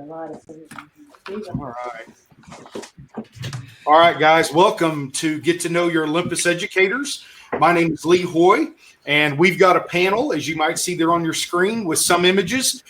All right. All right, guys. Welcome to Get to Know Your Olympus Educators. My name is Leroy, and we've got a panel, as you might see there on your screen, with some images.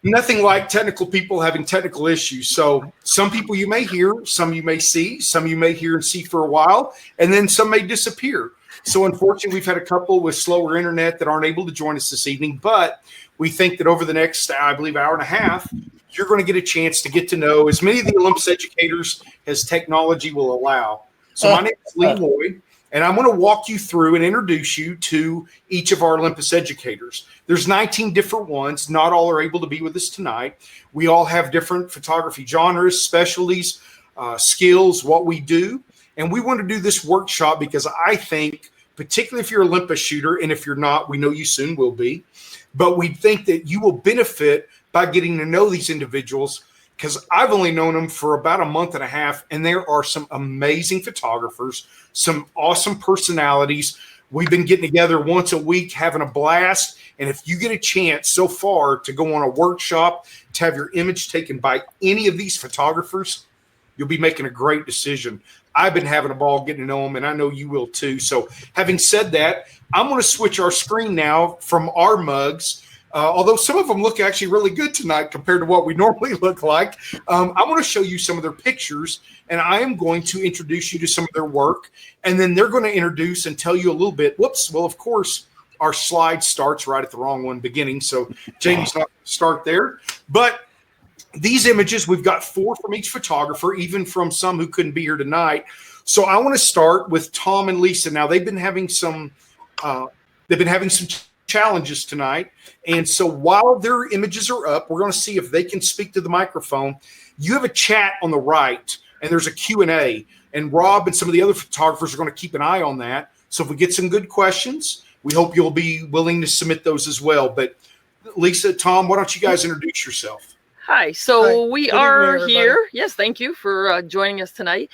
Nothing like technical people having technical issues. So some people you may hear, some you may see, some you may hear and see for a while, and then some may disappear. So unfortunately, we've had a couple with slower internet that aren't able to join us this evening, but we think that over the next, I believe, hour and a half, you're going to get a chance to get to know as many of the Olympus educators as technology will allow. So my name is Leroy, and I'm going to walk you through and introduce you to each of our Olympus educators. There's 19 different ones. Not all are able to be with us tonight. We all have different photography genres, specialties, skills, what we do. And we want to do this workshop because I think, particularly if you're an Olympus shooter, and if you're not, we know you soon will be, but we think that you will benefit by getting to know these individuals, because I've only known them for about a month and a half, and there are some amazing photographers, some awesome personalities. We've been getting together once a week, having a blast. And if you get a chance so far to go on a workshop, to have your image taken by any of these photographers, you'll be making a great decision. I've been having a ball getting to know them, and I know you will too. So having said that, I'm going to switch our screen now from our mugs. Although some of them look actually really good tonight compared to what we normally look like. I want to show you some of their pictures, and I am going to introduce you to some of their work, and then they're going to introduce and tell you a little bit. Whoops. Well, of course, our slide starts right at the wrong one beginning, so Jamie's not going to start there. But these images, we've got 4 from each photographer, even from some who couldn't be here tonight. So I want to start with Tom and Lisa. Now, they've been having some challenges tonight. And so while their images are up, we're going to see if they can speak to the microphone. You have a chat on the right, and there's a Q&A. And Rob and some of the other photographers are going to keep an eye on that. So if we get some good questions, we hope you'll be willing to submit those as well. But Lisa, Tom, why don't you guys introduce yourself? Hi, so we Good are evening, here. Yes, thank you for joining us tonight.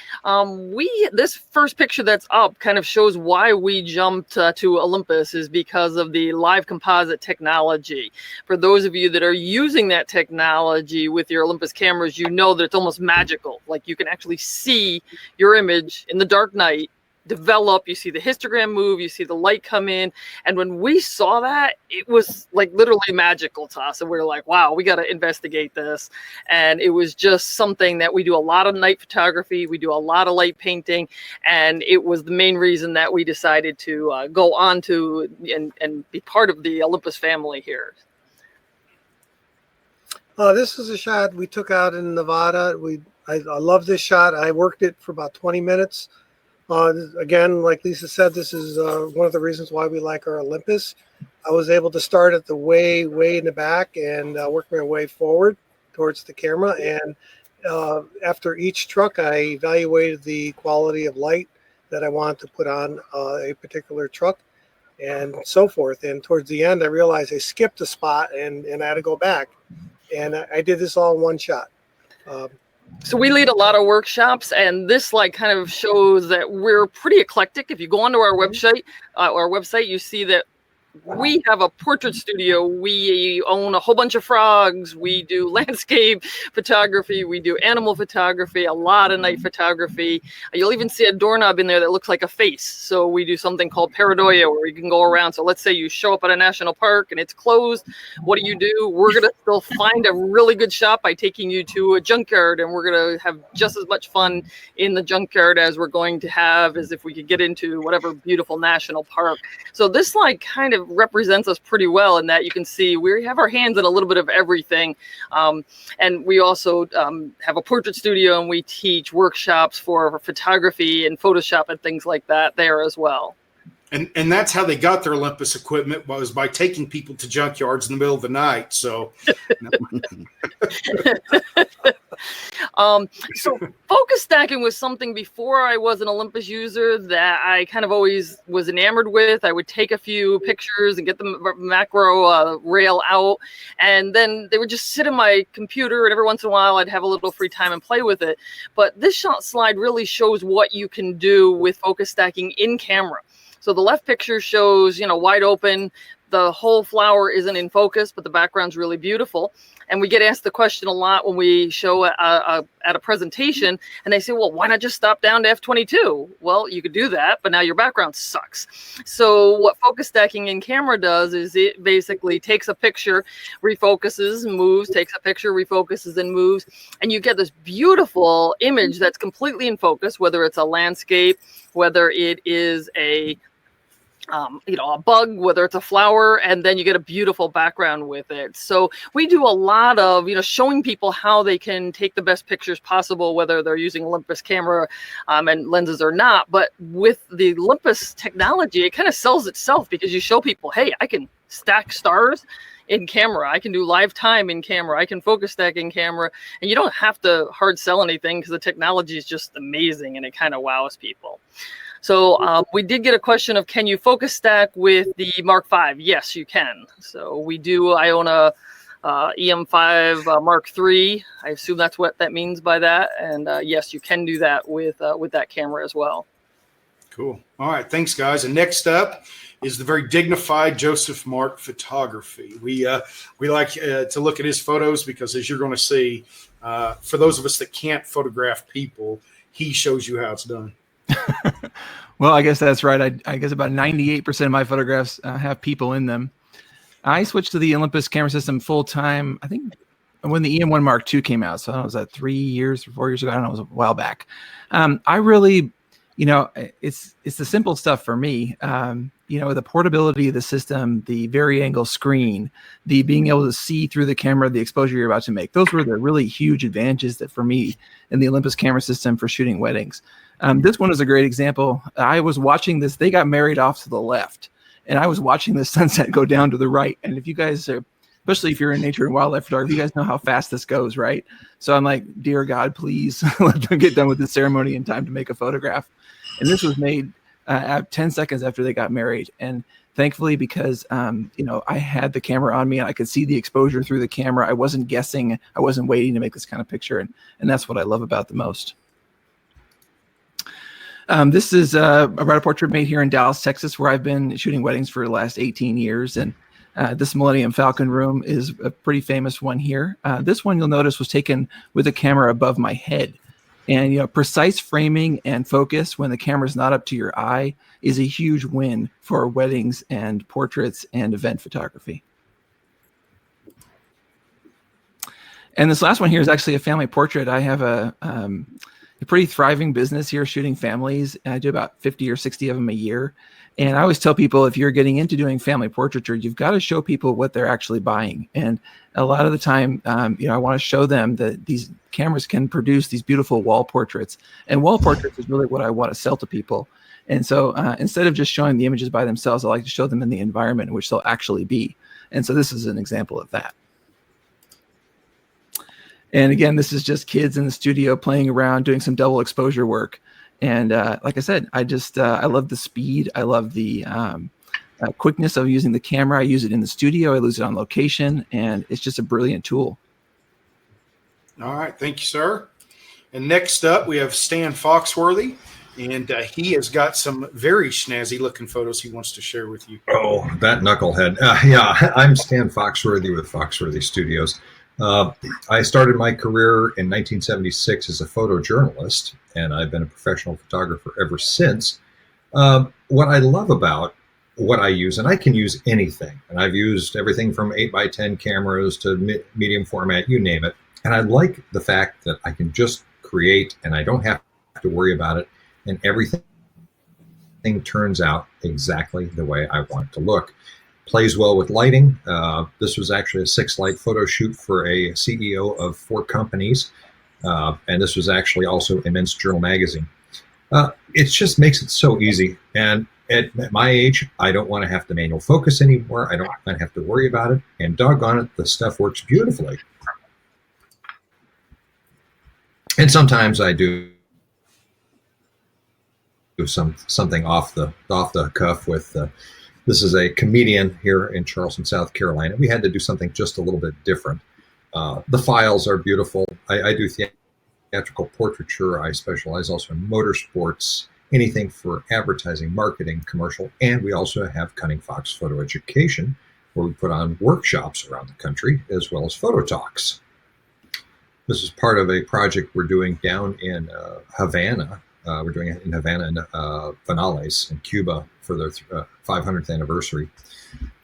This first picture that's up kind of shows why we jumped to Olympus is because of the live composite technology. For those of you that are using that technology with your Olympus cameras, you know that it's almost magical. Like you can actually see your image in the dark night develop, you see the histogram move, you see the light come in. And when we saw that, it was like literally magical to us. And we were like, wow, we got to investigate this. And it was just something that we do a lot of night photography. We do a lot of light painting. And it was the main reason that we decided to go on to and be part of the Olympus family here. This is a shot we took out in Nevada. I love this shot. I worked it for about 20 minutes. Again, like Lisa said, this is one of the reasons why we like our Olympus. I was able to start at the way in the back and work my way forward towards the camera. And after each truck, I evaluated the quality of light that I wanted to put on a particular truck and so forth. And towards the end, I realized I skipped a spot and I had to go back. And I did this all in one shot. So we lead a lot of workshops, and this like kind of shows that we're pretty eclectic. If you go onto our website, you see that we have a portrait studio. We own a whole bunch of frogs. We do landscape photography. We do animal photography, a lot of night photography. You'll even see a doorknob in there that looks like a face. So we do something called pareidolia, where you can go around. So let's say you show up at a national park and it's closed. What do? We're going to still find a really good shot by taking you to a junkyard, and we're going to have just as much fun in the junkyard as we're going to have as if we could get into whatever beautiful national park. So this like kind of represents us pretty well in that you can see we have our hands in a little bit of everything. And we also have a portrait studio, and we teach workshops for photography and Photoshop and things like that there as well. And that's how they got their Olympus equipment, was by taking people to junkyards in the middle of the night. So, so focus stacking was something before I was an Olympus user that I kind of always was enamored with. I would take a few pictures and get the macro rail out, and then they would just sit in my computer, and every once in a while I'd have a little free time and play with it. But this shot slide really shows what you can do with focus stacking in camera. So the left picture shows, wide open, the whole flower isn't in focus, but the background's really beautiful. And we get asked the question a lot when we show at a presentation, and they say, well, why not just stop down to f/22? Well, you could do that, but now your background sucks. So what focus stacking in camera does is it basically takes a picture, refocuses, moves, takes a picture, refocuses, and moves, and you get this beautiful image that's completely in focus, whether it's a landscape, whether it is a bug, whether it's a flower, and then you get a beautiful background with it. So we do a lot of, showing people how they can take the best pictures possible, whether they're using Olympus camera and lenses or not. But with the Olympus technology, it kind of sells itself, because you show people, hey, I can stack stars in camera. I can do live time in camera. I can focus stack in camera. And you don't have to hard sell anything, because the technology is just amazing and it kind of wows people. So we did get a question of, can you focus stack with the Mark V? Yes, you can. So we do. I own a EM5 Mark III. I assume that's what that means by that. And yes, you can do that with that camera as well. Cool. All right. Thanks, guys. And next up is the very dignified Joseph Mark Photography. We like to look at his photos, because, as you're going to see, for those of us that can't photograph people, he shows you how it's done. Well, I guess that's right. I guess about 98% of my photographs have people in them. I switched to the Olympus camera system full time, I think, when the EM1 Mark II came out. So I don't know, was that 3 years or 4 years ago? I don't know. It was a while back. I really, it's the simple stuff for me. The portability of the system, the vari-angle screen, the being able to see through the camera, the exposure you're about to make. Those were the really huge advantages that for me in the Olympus camera system for shooting weddings. This one is a great example. I was watching this. They got married off to the left, and I was watching the sunset go down to the right. And if you guys are, especially if you're in nature and wildlife photography, you guys know how fast this goes, right? So I'm like, dear God, please let them get done with the ceremony in time to make a photograph. And this was made 10 seconds after they got married. And thankfully, because, I had the camera on me and I could see the exposure through the camera. I wasn't guessing. I wasn't waiting to make this kind of picture. And that's what I love about the most. This is a bridal portrait made here in Dallas, Texas, where I've been shooting weddings for the last 18 years. And this Millennium Falcon room is a pretty famous one here. This one, you'll notice, was taken with a camera above my head. And, precise framing and focus when the camera's not up to your eye is a huge win for weddings and portraits and event photography. And this last one here is actually a family portrait. I have a pretty thriving business here shooting families. I do about 50 or 60 of them a year. And I always tell people, if you're getting into doing family portraiture, you've got to show people what they're actually buying. And a lot of the time, I want to show them that these cameras can produce these beautiful wall portraits. And wall portraits is really what I want to sell to people. And so instead of just showing the images by themselves, I like to show them in the environment in which they'll actually be. And so this is an example of that. And again, this is just kids in the studio playing around, doing some double exposure work. And like I said, I love the speed. I love the quickness of using the camera. I use it in the studio. I use it on location. And it's just a brilliant tool. All right. Thank you, sir. And next up, we have Stan Foxworthy. And he has got some very snazzy looking photos he wants to share with you. Oh, that knucklehead. Yeah, I'm Stan Foxworthy with Foxworthy Studios. I started my career in 1976 as a photojournalist, and I've been a professional photographer ever since. What I love about what I use, and I can use anything, and I've used everything from 8x10 cameras to medium format, you name it. And I like the fact that I can just create and I don't have to worry about it, and everything turns out exactly the way I want it to look. Plays well with lighting. This was actually a 6-light photo shoot for a CEO of 4 companies. And this was actually also in Men's Journal magazine. It just makes it so easy. And at my age, I don't want to have to manual focus anymore. I don't want to have to worry about it. And doggone it, the stuff works beautifully. And sometimes I do something off the cuff with this is a comedian here in Charleston, South Carolina. We had to do something just a little bit different. The files are beautiful. I do theatrical portraiture. I specialize also in motorsports anything for advertising, marketing, commercial. And we also have Cunning Fox Photo Education, where we put on workshops around the country, as well as photo talks. This is part of a project we're doing down in Havana. We're doing it in Havana and Vinales in Cuba for their 500th anniversary.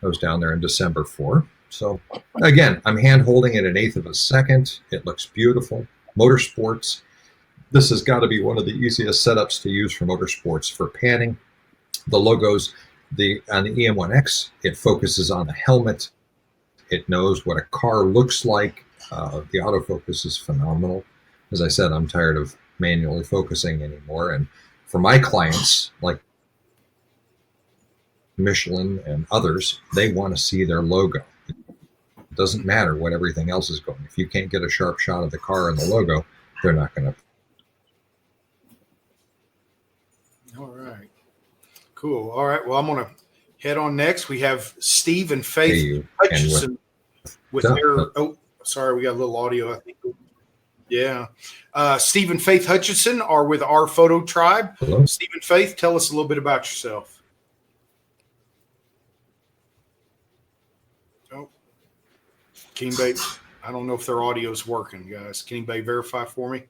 I was down there in December for. So again, I'm hand holding it 1/8 of a second. It looks beautiful. Motorsports. This has got to be one of the easiest setups to use for motorsports for panning. The logos, on the EM1X, it focuses on the helmet. It knows what a car looks like. The autofocus is phenomenal. As I said, I'm tired of manually focusing anymore. And for my clients, like Michelin and others, they want to see their logo. It doesn't matter what everything else is going. If you can't get a sharp shot of the car and the logo, they're not going to. All right. Cool. All right. Well, I'm going to head on next. We have Steve and Faith Hutchison with their. Oh, sorry. We got a little audio, I think. Yeah. Steve and Faith Hutchison are with our photo tribe. Hello. Steve and Faith, tell us a little bit about yourself. Oh, can anybody, I don't know if their audio is working, guys. Can anybody verify for me?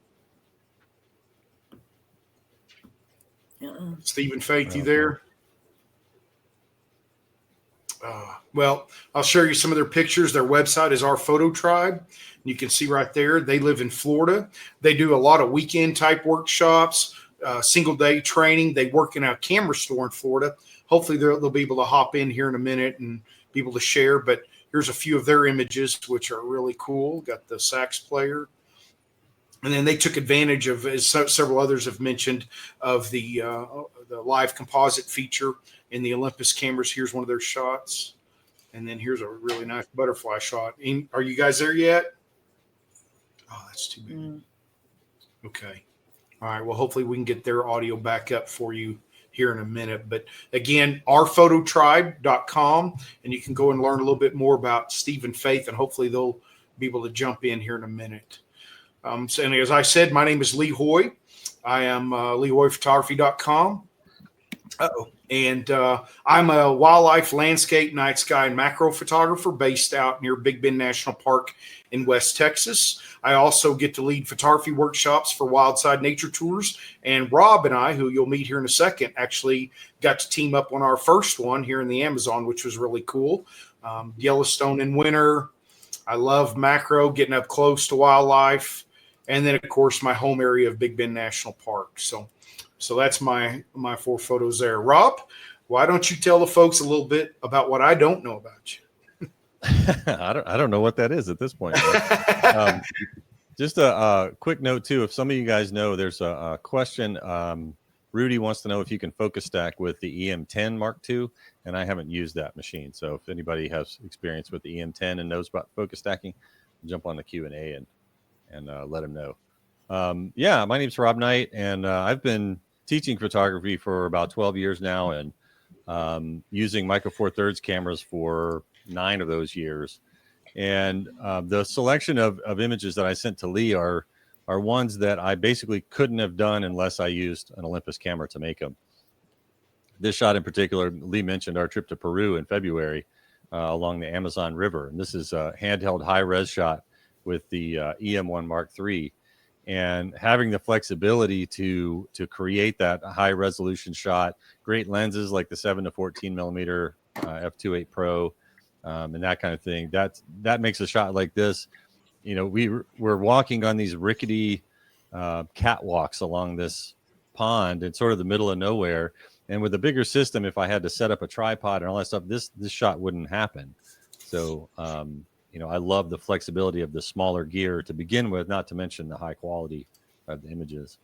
Steve and Faith, you there? Well, I'll show you some of their pictures. Their website is Our Photo Tribe. You can see right there, they live in Florida. They do a lot of weekend type workshops, single day training. They work in a camera store in Florida. Hopefully they'll be able to hop in here in a minute and be able to share. But here's a few of their images, which are really cool. Got the sax player. And then they took advantage of, as several others have mentioned, of the live composite feature in the Olympus cameras. Here's one of their shots. And then here's a really nice butterfly shot. Are you guys there yet? Oh, that's too bad. Okay. All right. Well, hopefully we can get their audio back up for you here in a minute. But again, ourphototribe.com, and you can go and learn a little bit more about Steve and Faith, and hopefully they'll be able to jump in here in a minute. So, and as I said, my name is Lee Hoy. I am leroyphotography.com. And I'm a wildlife, landscape, night sky, and macro photographer based out near Big Bend National Park in West Texas. I also get to lead photography workshops for Wildside Nature Tours. And Rob and I, who you'll meet here in a second, actually got to team up on our first one here in the Amazon, which was really cool. Yellowstone in winter. I love macro, getting up close to wildlife. And then, of course, my home area of Big Bend National Park. So that's my 4 photos there. Rob, why don't you tell the folks a little bit about what I don't know about you? I don't know what that is at this point. Just a quick note too. If some of you guys know, there's a question. Rudy wants to know if you can focus stack with the EM10 Mark II, and I haven't used that machine. So if anybody has experience with the EM10 and knows about focus stacking, jump on the Q&A and let them know. Yeah, my name's Rob Knight, and I've been teaching photography for about 12 years now, and using Micro Four Thirds cameras for 9 of those years. And the selection of images that I sent to Lee are ones that I basically couldn't have done unless I used an Olympus camera to make them. This shot in particular, Lee mentioned our trip to Peru in February along the Amazon River. And this is a handheld high-res shot with the EM1 Mark III. And having the flexibility to create that high-resolution shot, great lenses like the 7 to 14 millimeter f2.8 Pro, and that kind of thing. That makes a shot like this. You know, we're walking on these rickety catwalks along this pond in sort of the middle of nowhere. And with a bigger system, if I had to set up a tripod and all that stuff, this shot wouldn't happen. So, you know, I love the flexibility of the smaller gear to begin with, not to mention the high quality of the images.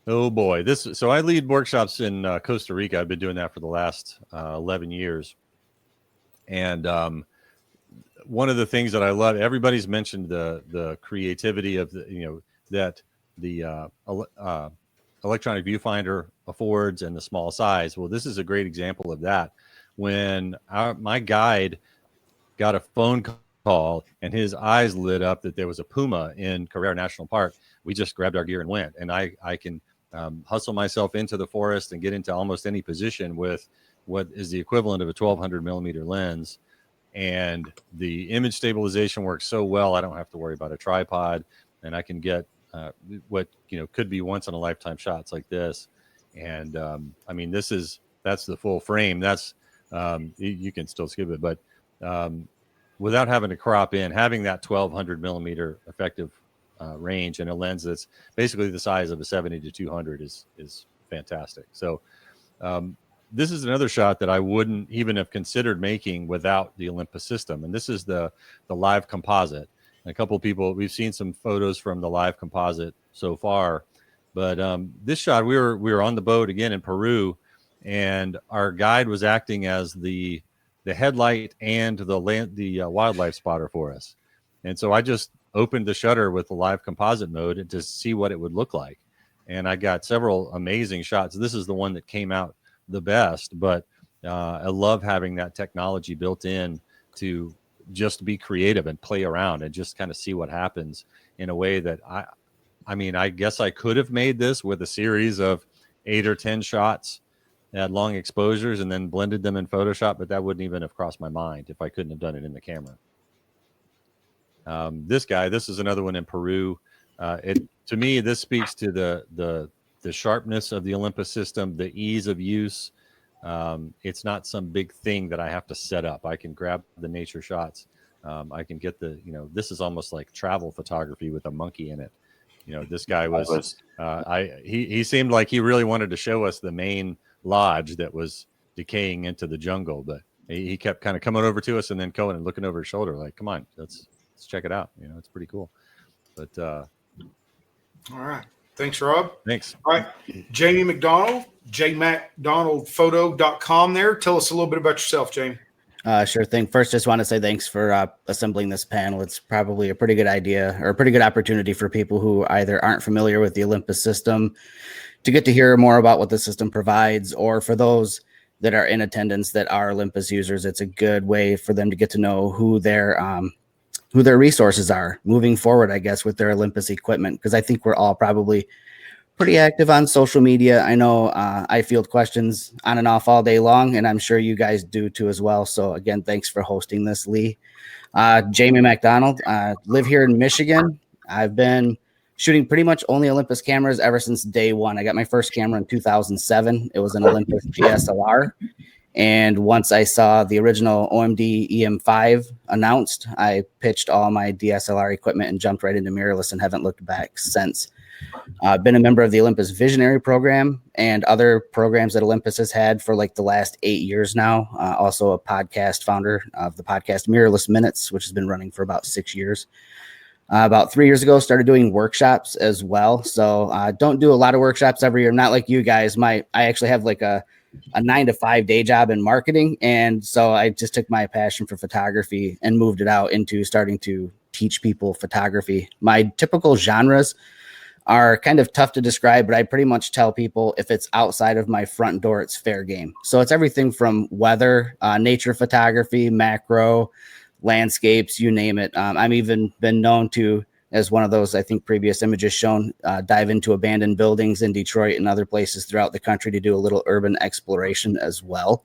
Oh boy, so I lead workshops in Costa Rica. I've been doing that for the last 11 years. And one of the things that I love, everybody's mentioned the creativity of that the electronic viewfinder affords and the small size. Well, this is a great example of that. When my guide got a phone call and his eyes lit up that there was a puma in Carrera National Park, we just grabbed our gear and went. And I can hustle myself into the forest and get into almost any position with what is the equivalent of a 1200 millimeter lens. And the image stabilization works so well, I don't have to worry about a tripod, and I can get what could be once in a lifetime shots like this. And I mean, that's the full frame. That's you can still skip it, but without having to crop in, having that 1200 millimeter effective range and a lens that's basically the size of a 70 to 200 is fantastic. So this is another shot that I wouldn't even have considered making without the Olympus system. And this is the live composite. And a couple of people, we've seen some photos from the live composite so far, but this shot, we were on the boat again in Peru, and our guide was acting as the headlight and the wildlife spotter for us. And so I just opened the shutter with the live composite mode to see what it would look like. And I got several amazing shots. This is the one that came out the best, but I love having that technology built in to just be creative and play around and just kind of see what happens in a way that I mean, I guess I could have made this with a series of 8 or 10 shots at long exposures and then blended them in Photoshop, but that wouldn't even have crossed my mind if I couldn't have done it in the camera. This is another one in Peru. To me, this speaks to the sharpness of the Olympus system, the ease of use. It's not some big thing that I have to set up. I can grab the nature shots. I can get this is almost like travel photography with a monkey in it. This guy he seemed like he really wanted to show us the main lodge that was decaying into the jungle, but he kept kind of coming over to us and then going and looking over his shoulder like, come on, let's check it out. It's pretty cool. But all right. Thanks, Rob. Thanks. All right. Jamie McDonald, jmacdonaldphoto.com there. Tell us a little bit about yourself, Jamie. Sure thing. First, just want to say thanks for assembling this panel. It's probably a pretty good idea or a pretty good opportunity for people who either aren't familiar with the Olympus system to get to hear more about what the system provides, or for those that are in attendance that are Olympus users, it's a good way for them to get to know who their resources are moving forward, I guess, with their Olympus equipment, because I think we're all probably pretty active on social media. I know I field questions on and off all day long, and I'm sure you guys do too as well. So again, thanks for hosting this, Lee. Jamie MacDonald, live here in Michigan. I've been shooting pretty much only Olympus cameras ever since day one. I got my first camera in 2007. It was an Olympus DSLR. And once I saw the original OMD EM5 announced, I pitched all my DSLR equipment and jumped right into mirrorless and haven't looked back since. I've been a member of the Olympus Visionary program and other programs that Olympus has had for like the last 8 years now. Also a podcast founder of the podcast Mirrorless Minutes, which has been running for about 6 years. About 3 years ago, started doing workshops as well. So don't do a lot of workshops every year. I'm not like you guys. I actually have like a 9-to-5 day job in marketing. And so I just took my passion for photography and moved it out into starting to teach people photography. My typical genres are kind of tough to describe, but I pretty much tell people if it's outside of my front door, it's fair game. So it's everything from weather, nature photography, macro, landscapes, you name it. I've even been known to, as one of those, I think previous images shown, dive into abandoned buildings in Detroit and other places throughout the country to do a little urban exploration as well.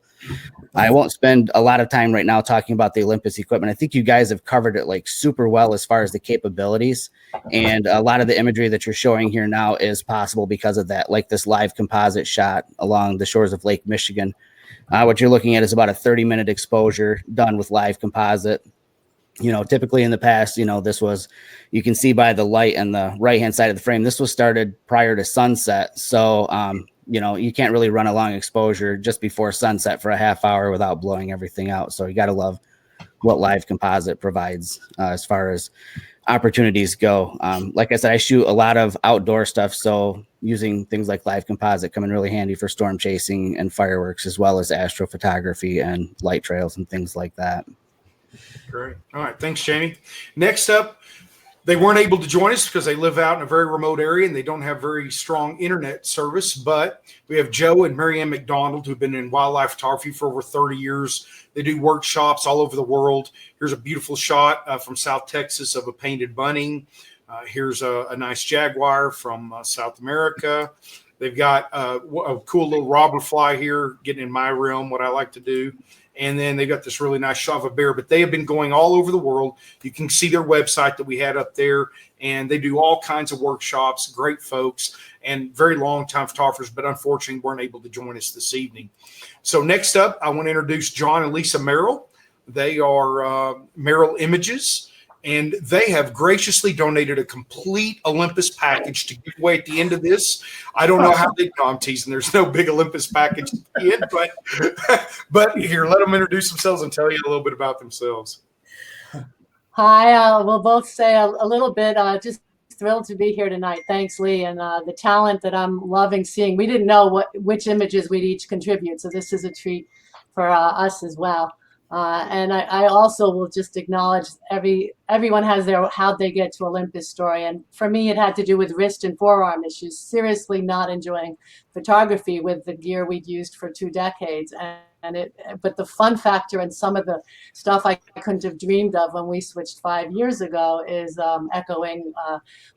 I won't spend a lot of time right now talking about the Olympus equipment. I think you guys have covered it like super well as far as the capabilities, and a lot of the imagery that you're showing here now is possible because of that, like this live composite shot along the shores of Lake Michigan. What you're looking at is about a 30-minute exposure done with live composite. Typically in the past, this was, you can see by the light on the right-hand side of the frame, this was started prior to sunset. So, you can't really run a long exposure just before sunset for a half hour without blowing everything out. So you got to love what live composite provides as far as opportunities go. Like I said, I shoot a lot of outdoor stuff. So using things like live composite come in really handy for storm chasing and fireworks, as well as astrophotography and light trails and things like that. Great. All right. Thanks, Jamie. Next up, they weren't able to join us because they live out in a very remote area and they don't have very strong internet service. But we have Joe and Mary Ann MacDonald, who've been in wildlife photography for over 30 years. They do workshops all over the world. Here's a beautiful shot from South Texas of a painted bunny. Here's a nice jaguar from South America. They've got a cool little robber fly here, getting in my realm, what I like to do. And then they got this really nice shot of a bear, but they have been going all over the world. You can see their website that we had up there, and they do all kinds of workshops, great folks, and very long-time photographers, but unfortunately weren't able to join us this evening. So next up, I want to introduce John and Lisa Merrill. They are Merrill Images, and they have graciously donated a complete Olympus package to give away at the end of this. I don't know how they, no, I'm teasing. There's no big Olympus package at the end, but here, let them introduce themselves and tell you a little bit about themselves. Hi, we'll both say a little bit, just thrilled to be here tonight. Thanks, Lee, and the talent that I'm loving seeing. We didn't know which images we'd each contribute, so this is a treat for us as well. And I also will just acknowledge everyone has their how they get to Olympus story. And for me, it had to do with wrist and forearm issues, seriously not enjoying photography with the gear we'd used for 2 decades. But the fun factor and some of the stuff I couldn't have dreamed of when we switched 5 years ago is echoing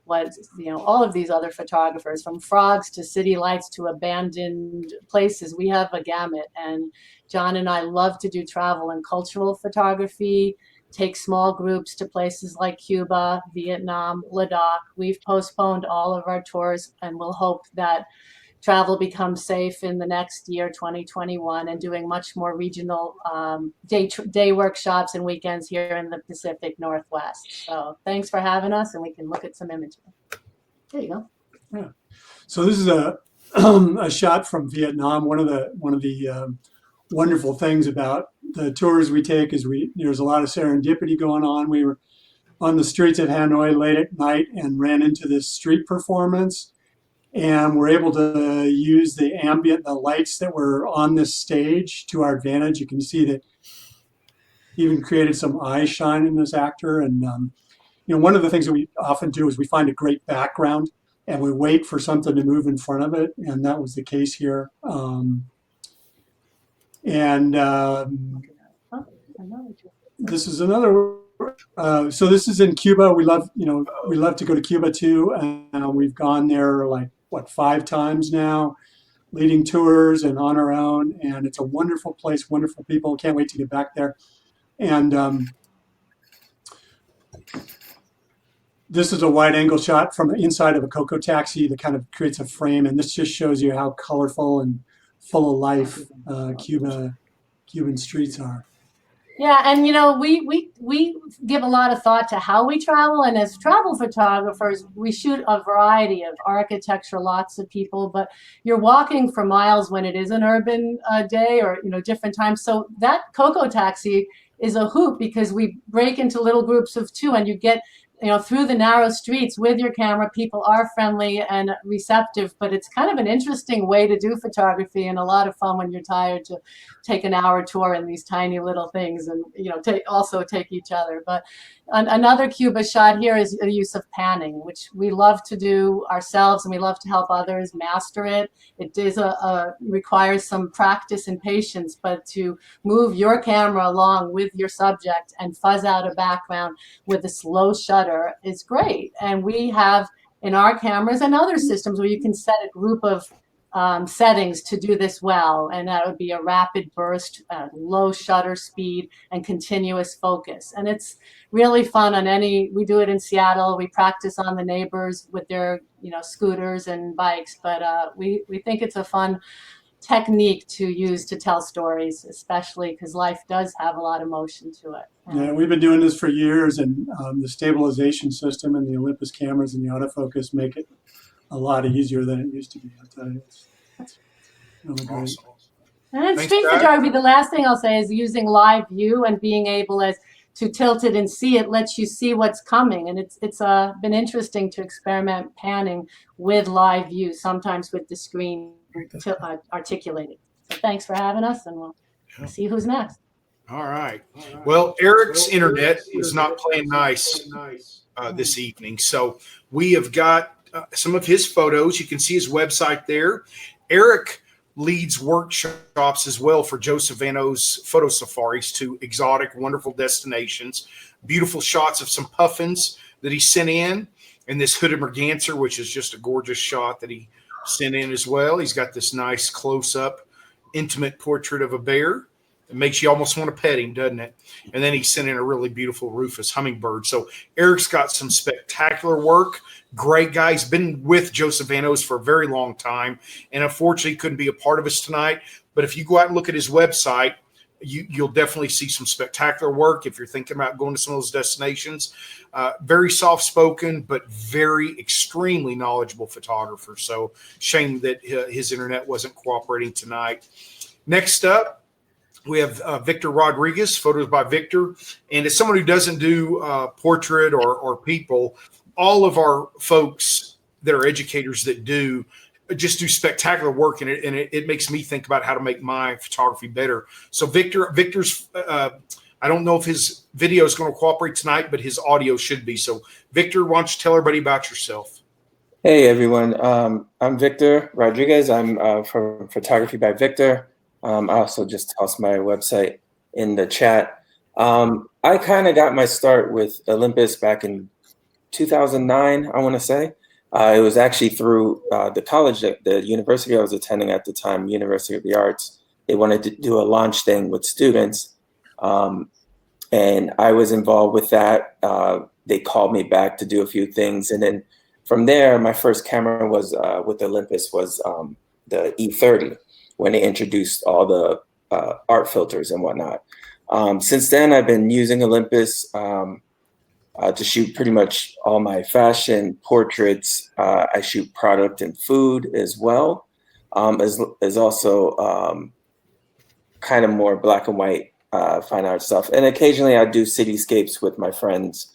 what all of these other photographers, from frogs to city lights to abandoned places. We have a gamut, and John and I love to do travel and cultural photography, take small groups to places like Cuba, Vietnam, Ladakh. We've postponed all of our tours, and we'll hope that travel becomes safe in the next year, 2021, and doing much more regional day workshops and weekends here in the Pacific Northwest. So thanks for having us, and we can look at some images. There you go. Yeah. So this is a shot from Vietnam. One of the wonderful things about the tours we take is there's a lot of serendipity going on. We were on the streets of Hanoi late at night and ran into this street performance, and we're able to use the lights that were on this stage to our advantage. You can see that even created some eye shine in this actor. And one of the things that we often do is we find a great background and we wait for something to move in front of it, and that was the case here. This is another. So this is in Cuba. We love to go to Cuba too, and we've gone there 5 times now, leading tours and on our own. And it's a wonderful place, wonderful people. Can't wait to get back there. And this is a wide-angle shot from the inside of a Coco taxi that kind of creates a frame, and this just shows you how colorful and full of life Cuban streets are. Yeah, and we give a lot of thought to how we travel, and as travel photographers, we shoot a variety of architecture, lots of people, but you're walking for miles when it is an urban day or different times. So that Coco taxi is a hoot because we break into little groups of 2, and you get through the narrow streets with your camera. People are friendly and receptive, but it's kind of an interesting way to do photography and a lot of fun when you're tired to take an hour tour in these tiny little things and, also take each other. But another Cuba shot here is the use of panning, which we love to do ourselves and we love to help others master it. It is requires some practice and patience, but to move your camera along with your subject and fuzz out a background with a slow shutter is great. And we have in our cameras and other systems where you can set a group of settings to do this well, and that would be a rapid burst, low shutter speed, and continuous focus. And it's really fun on we do it in Seattle. We practice on the neighbors with their scooters and bikes, but we think it's a fun technique to use to tell stories, especially because life does have a lot of motion to it. Yeah, we've been doing this for years, and the stabilization system and the Olympus cameras and the autofocus make it a lot easier than it used to be. I'll tell you. It's really great. Awesome. And in Thanks, street Dad. photography, the last thing I'll say is using live view and being able to tilt it and see it lets you see what's coming. And it's been interesting to experiment panning with live view, sometimes with the screen articulated. So thanks for having us, and we'll see who's next. All right. Well, Eric's internet is not playing nice this evening. So we have got some of his photos. You can see his website there. Eric leads workshops as well for Joe Savano's photo safaris to exotic, wonderful destinations. Beautiful shots of some puffins that he sent in, and this hooded merganser, which is just a gorgeous shot that he sent in as well. He's got this nice close-up, intimate portrait of a bear. It makes you almost want to pet him, doesn't it? And then he sent in a really beautiful Rufus hummingbird. So Eric's got some spectacular work. Great guy. He's been with Joseph Vanos for a very long time, and unfortunately couldn't be a part of us tonight. But if you go out and look at his website, you'll definitely see some spectacular work if you're thinking about going to some of those destinations. Very soft-spoken, but very extremely knowledgeable photographer. So shame that his internet wasn't cooperating tonight. Next up, we have Victor Rodriguez, photos by Victor. And as someone who doesn't do portrait or people, all of our folks that are educators that just do spectacular work, and it makes me think about how to make my photography better. So Victor's, I don't know if his video is going to cooperate tonight, but his audio should be. So Victor, why don't you tell everybody about yourself? Hey everyone, I'm Victor Rodriguez. I'm from Photography by Victor. I also just tossed my website in the chat. I kind of got my start with Olympus back in 2009, I want to say. It was actually through the college, the university I was attending at the time, University of the Arts. They wanted to do a launch thing with students. And I was involved with that. They called me back to do a few things. And then from there, my first camera was with Olympus was the E30, when they introduced all the art filters and whatnot. Since then, I've been using Olympus to shoot pretty much all my fashion portraits. I shoot product and food as well, as also kind of more black and white fine art stuff. And occasionally I do cityscapes with my friends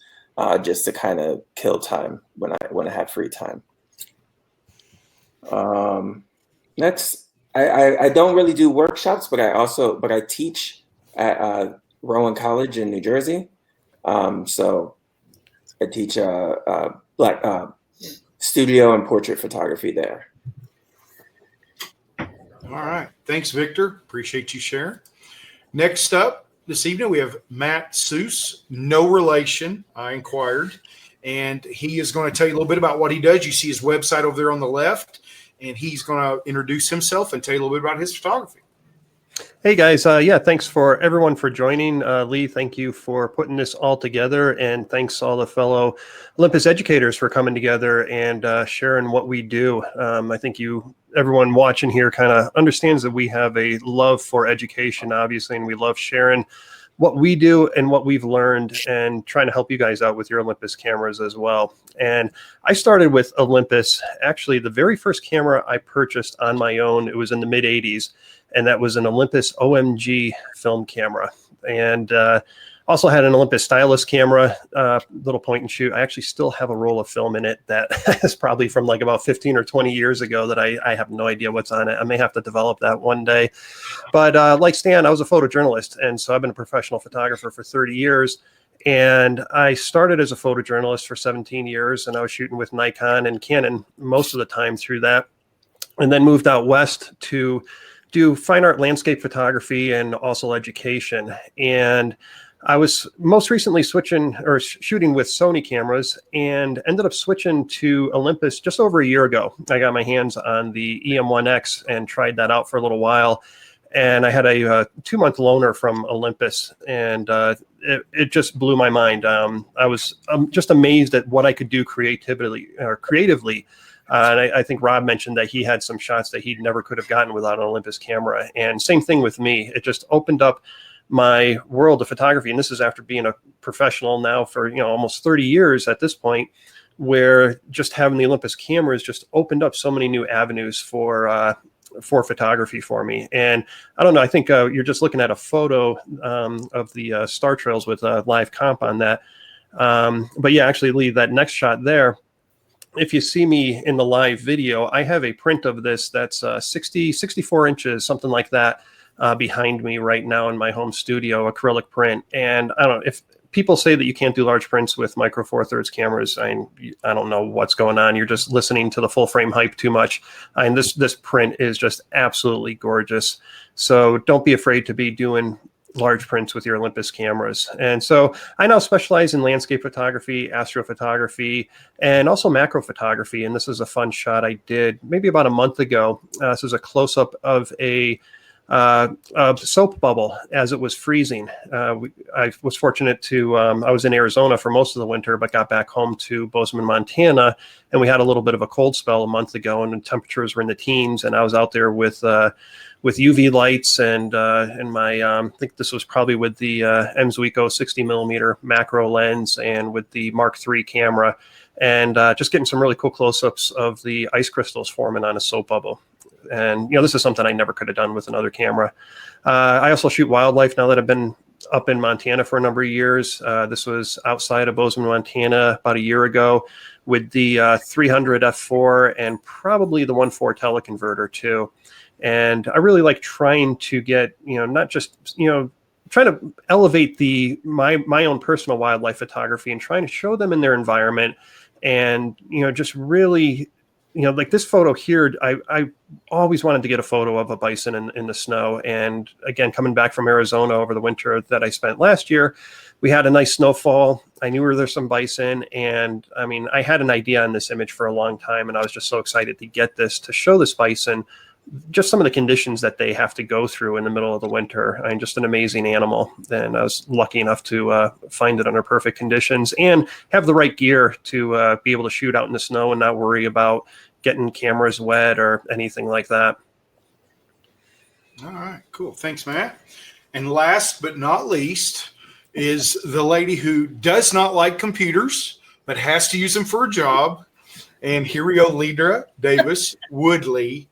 just to kind of kill time when I have free time. Next. I don't really do workshops, but I teach at Rowan College in New Jersey. So I teach black studio and portrait photography there. All right. Thanks, Victor. Appreciate you sharing. Next up this evening, we have Matt Suess, no relation, I inquired. And he is going to tell you a little bit about what he does. You see his website over there on the left. And he's going to introduce himself and tell you a little bit about his photography. Hey guys, thanks for everyone for joining. Lee, thank you for putting this all together, and thanks all the fellow Olympus educators for coming together and sharing what we do. I think everyone watching here kind of understands that we have a love for education, obviously, and we love sharing what we do and what we've learned and trying to help you guys out with your Olympus cameras as well. And I started with Olympus. Actually, the very first camera I purchased on my own, it was in the mid 80s, and that was an Olympus OMG film camera. And also had an Olympus stylus camera, little point and shoot. I actually still have a roll of film in it that is probably from like about 15 or 20 years ago that I have no idea what's on it. I may have to develop that one day. But like Stan, I was a photojournalist. And so I've been a professional photographer for 30 years. And I started as a photojournalist for 17 years. And I was shooting with Nikon and Canon most of the time through that. And then moved out west to do fine art landscape photography and also education. And I was most recently shooting with Sony cameras and ended up switching to Olympus just over a year ago. I got my hands on the EM1X and tried that out for a little while. And I had a 2-month loaner from Olympus, and it just blew my mind. I was just amazed at what I could do creatively. And I think Rob mentioned that he had some shots that he never could have gotten without an Olympus camera. And same thing with me. It just opened up my world of photography. And this is after being a professional now for, almost 30 years at this point, where just having the Olympus cameras just opened up so many new avenues for photography for me. And I don't know, I think you're just looking at a photo of the Star Trails with a live comp on that. But yeah, actually, Lee, that next shot there, if you see me in the live video, I have a print of this that's 64 inches, something like that, behind me right now in my home studio, acrylic print. And I don't know, if people say that you can't do large prints with micro four thirds cameras, I don't know what's going on. You're just listening to the full frame hype too much. And this print is just absolutely gorgeous. So don't be afraid to be doing large prints with your Olympus cameras. And so I now specialize in landscape photography, astrophotography, and also macro photography. And this is a fun shot I did maybe about a month ago. This is a close-up of a soap bubble as it was freezing. I was fortunate to, I was in Arizona for most of the winter, but got back home to Bozeman, Montana, and we had a little bit of a cold spell a month ago, and the temperatures were in the teens, and I was out there with UV lights and my, I think this was probably with the Mzuiko 60 millimeter macro lens and with the Mark III camera, and just getting some really cool close-ups of the ice crystals forming on a soap bubble. And, this is something I never could have done with another camera. I also shoot wildlife now that I've been up in Montana for a number of years. This was outside of Bozeman, Montana about a year ago with the 300 f4 and probably the 1.4 teleconverter too. And I really like trying to get, not just, trying to elevate my own personal wildlife photography and trying to show them in their environment and, just really, like this photo here, I always wanted to get a photo of a bison in the snow. And again, coming back from Arizona over the winter that I spent last year, we had a nice snowfall. I knew there's some bison. And I mean, I had an idea on this image for a long time, and I was just so excited to get this, to show this bison, just some of the conditions that they have to go through in the middle of the winter. I mean, just an amazing animal. And I was lucky enough to find it under perfect conditions and have the right gear to be able to shoot out in the snow and not worry about getting cameras wet or anything like that. All right, cool. Thanks, Matt. And last but not least is the lady who does not like computers, but has to use them for a job. And here we go, Lydra Davis Woodley,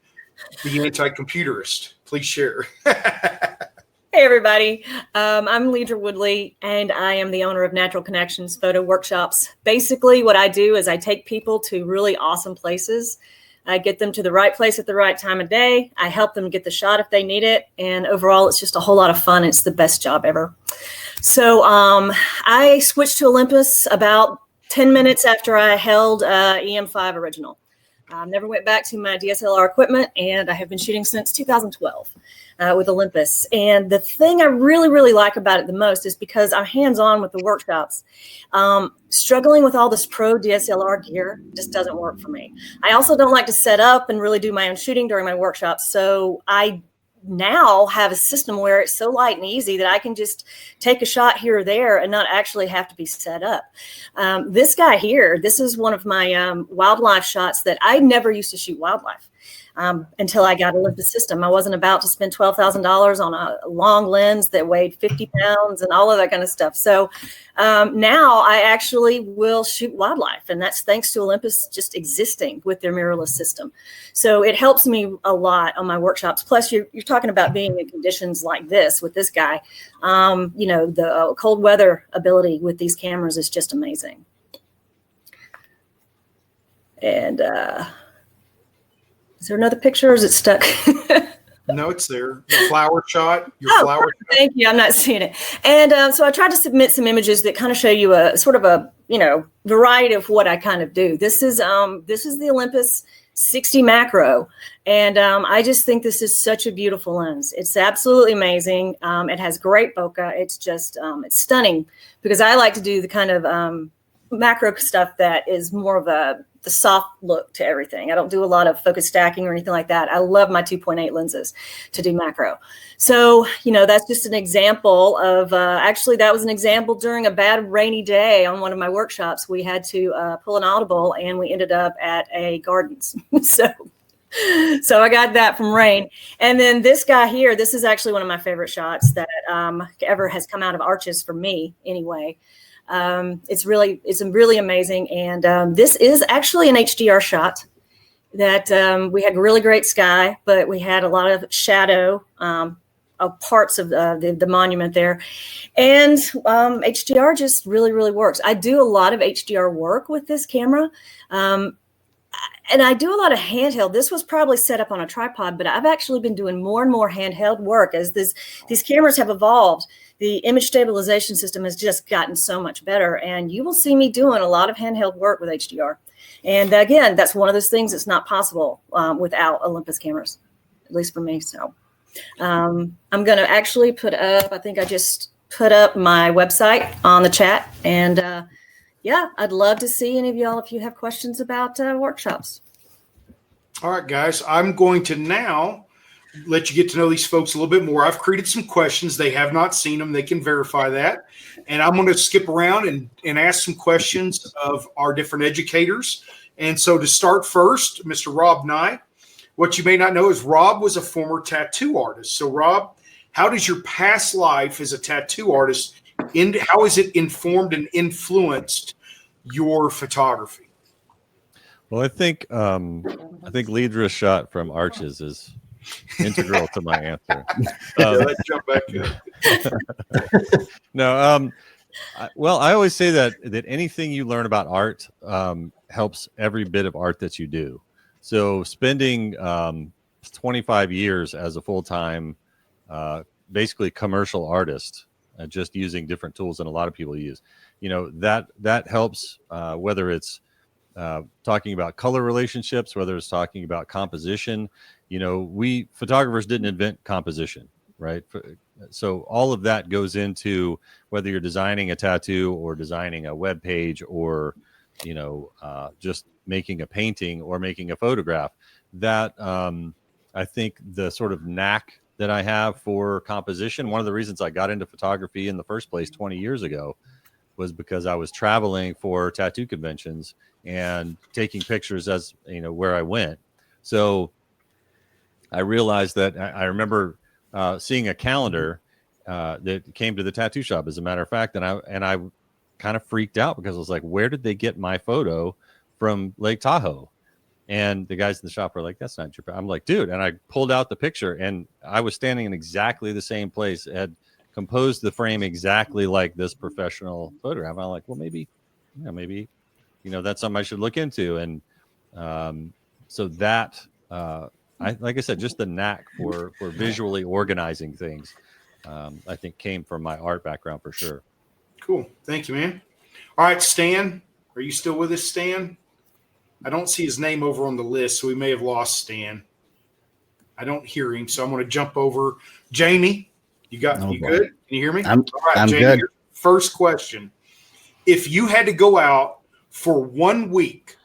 the anti-computerist. Please share. Hey, everybody. I'm Lydra Woodley, and I am the owner of Natural Connections Photo Workshops. Basically, what I do is I take people to really awesome places. I get them to the right place at the right time of day. I help them get the shot if they need it. And overall, it's just a whole lot of fun. It's the best job ever. So I switched to Olympus about 10 minutes after I held EM5 original. Never went back to my DSLR equipment, and I have been shooting since 2012 with Olympus. And the thing I really, really like about it the most is because I'm hands-on with the workshops. Struggling with all this pro DSLR gear just doesn't work for me. I also don't like to set up and really do my own shooting during my workshops. So I now have a system where it's so light and easy that I can just take a shot here or there and not actually have to be set up. This guy here, this is one of my wildlife shots that I never used to shoot wildlife until I got Olympus system. I wasn't about to spend $12,000 on a long lens that weighed 50 pounds and all of that kind of stuff. So now I actually will shoot wildlife, and that's thanks to Olympus just existing with their mirrorless system. So it helps me a lot on my workshops. Plus, you're talking about being in conditions like this with this guy. The cold weather ability with these cameras is just amazing. And is there another picture, or is it stuck? No, it's there. The flower shot. Your flower shot. Thank you. I'm not seeing it. And so I tried to submit some images that kind of show you a sort of a variety of what I kind of do. This is the Olympus 60 macro, and I just think this is such a beautiful lens. It's absolutely amazing. It has great bokeh. It's just it's stunning, because I like to do the kind of macro stuff that is more of the soft look to everything. I don't do a lot of focus stacking or anything like that. I love my 2.8 lenses to do macro. So, that's just an example of, actually that was an example during a bad rainy day on one of my workshops. We had to pull an audible, and we ended up at a gardens. So I got that from rain. And then this guy here, this is actually one of my favorite shots that ever has come out of arches for me anyway. It's really amazing. And this is actually an HDR shot that we had really great sky, but we had a lot of shadow of parts of the monument there. And HDR just really, really works. I do a lot of HDR work with this camera. And I do a lot of handheld. This was probably set up on a tripod, but I've actually been doing more and more handheld work as these cameras have evolved. The image stabilization system has just gotten so much better, and you will see me doing a lot of handheld work with HDR. And again, that's one of those things that's not possible without Olympus cameras, at least for me. So I'm going to actually put up, I think I just put up my website on the chat. And yeah, I'd love to see any of y'all if you have questions about workshops. All right, guys, I'm going to now let you get to know these folks a little bit more. I've created some questions. They have not seen them. They can verify that. And I'm going to skip around and ask some questions of our different educators. And so to start first, Mr. Rob Nye, what you may not know is Rob was a former tattoo artist. So Rob, how does your past life as a tattoo artist, how has it informed and influenced your photography? Well, I think Lidra's shot from Arches is integral to my answer. Let's jump back in. No, well, I always say that anything you learn about art helps every bit of art that you do. So spending 25 years as a full-time, basically commercial artist, just using different tools than a lot of people use, that helps, whether it's talking about color relationships, whether it's talking about composition. We photographers didn't invent composition, right? So all of that goes into whether you're designing a tattoo or designing a web page or, just making a painting or making a photograph. That I think the sort of knack that I have for composition, one of the reasons I got into photography in the first place 20 years ago was because I was traveling for tattoo conventions and taking pictures as, where I went. So I realized that I remember seeing a calendar that came to the tattoo shop, as a matter of fact, and I kind of freaked out because I was like, where did they get my photo from Lake Tahoe? And the guys in the shop were like, that's not your picture. I'm like, dude. And I pulled out the picture and I was standing in exactly the same place, had composed the frame exactly like this professional photograph. I'm like, well, maybe, that's something I should look into. And so that, like I said, just the knack for visually organizing things, I think came from my art background for sure. Cool. Thank you, man. All right, Stan, are you still with us, Stan? I don't see his name over on the list, so we may have lost Stan. I don't hear him, so I'm going to jump over. Jamie, you good? Can you hear me? I'm Jamie, good. your first question. If you had to go out for 1 week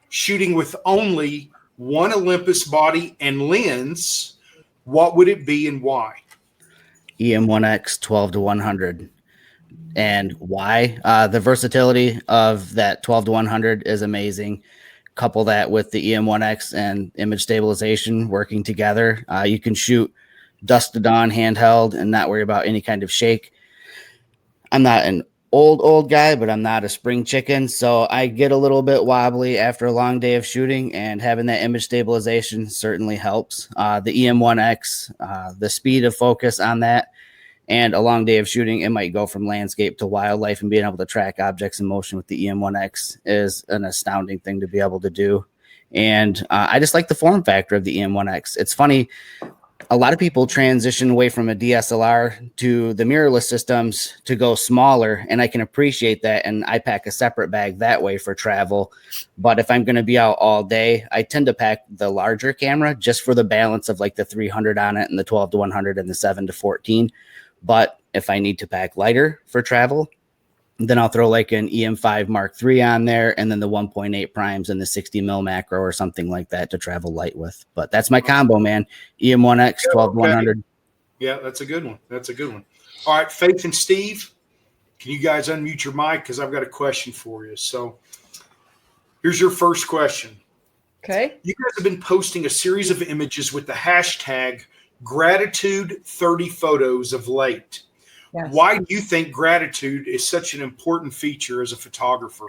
shooting with only one Olympus body and lens, what would it be and why? EM1X 12-100. And why? The versatility of that 12-100 is amazing. Couple that with the EM1X and image stabilization working together. You can shoot dusk to dawn handheld and not worry about any kind of shake. I'm not an old guy, but I'm not a spring chicken. So I get a little bit wobbly after a long day of shooting, and having that image stabilization certainly helps. The EM1X, the speed of focus on that, and a long day of shooting, it might go from landscape to wildlife, and being able to track objects in motion with the EM1X is an astounding thing to be able to do. And I just like the form factor of the EM1X. It's funny, a lot of people transition away from a DSLR to the mirrorless systems to go smaller, and I can appreciate that, and I pack a separate bag that way for travel. But if I'm going to be out all day, I tend to pack the larger camera just for the balance of like the 300 on it and the 12-100 and the 7-14. But if I need to pack lighter for travel, then I'll throw like an EM5 Mark III on there, and then the 1.8 primes and the 60 mil macro or something like that to travel light with. But that's my combo, man. EM1X 12-100. Yeah, that's a good one. All right, Faith and Steve, can you guys unmute your mic? Because I've got a question for you. So here's your first question. Okay. You guys have been posting a series of images with the hashtag Gratitude 30 photos of late. Yes. Why do you think gratitude is such an important feature as a photographer?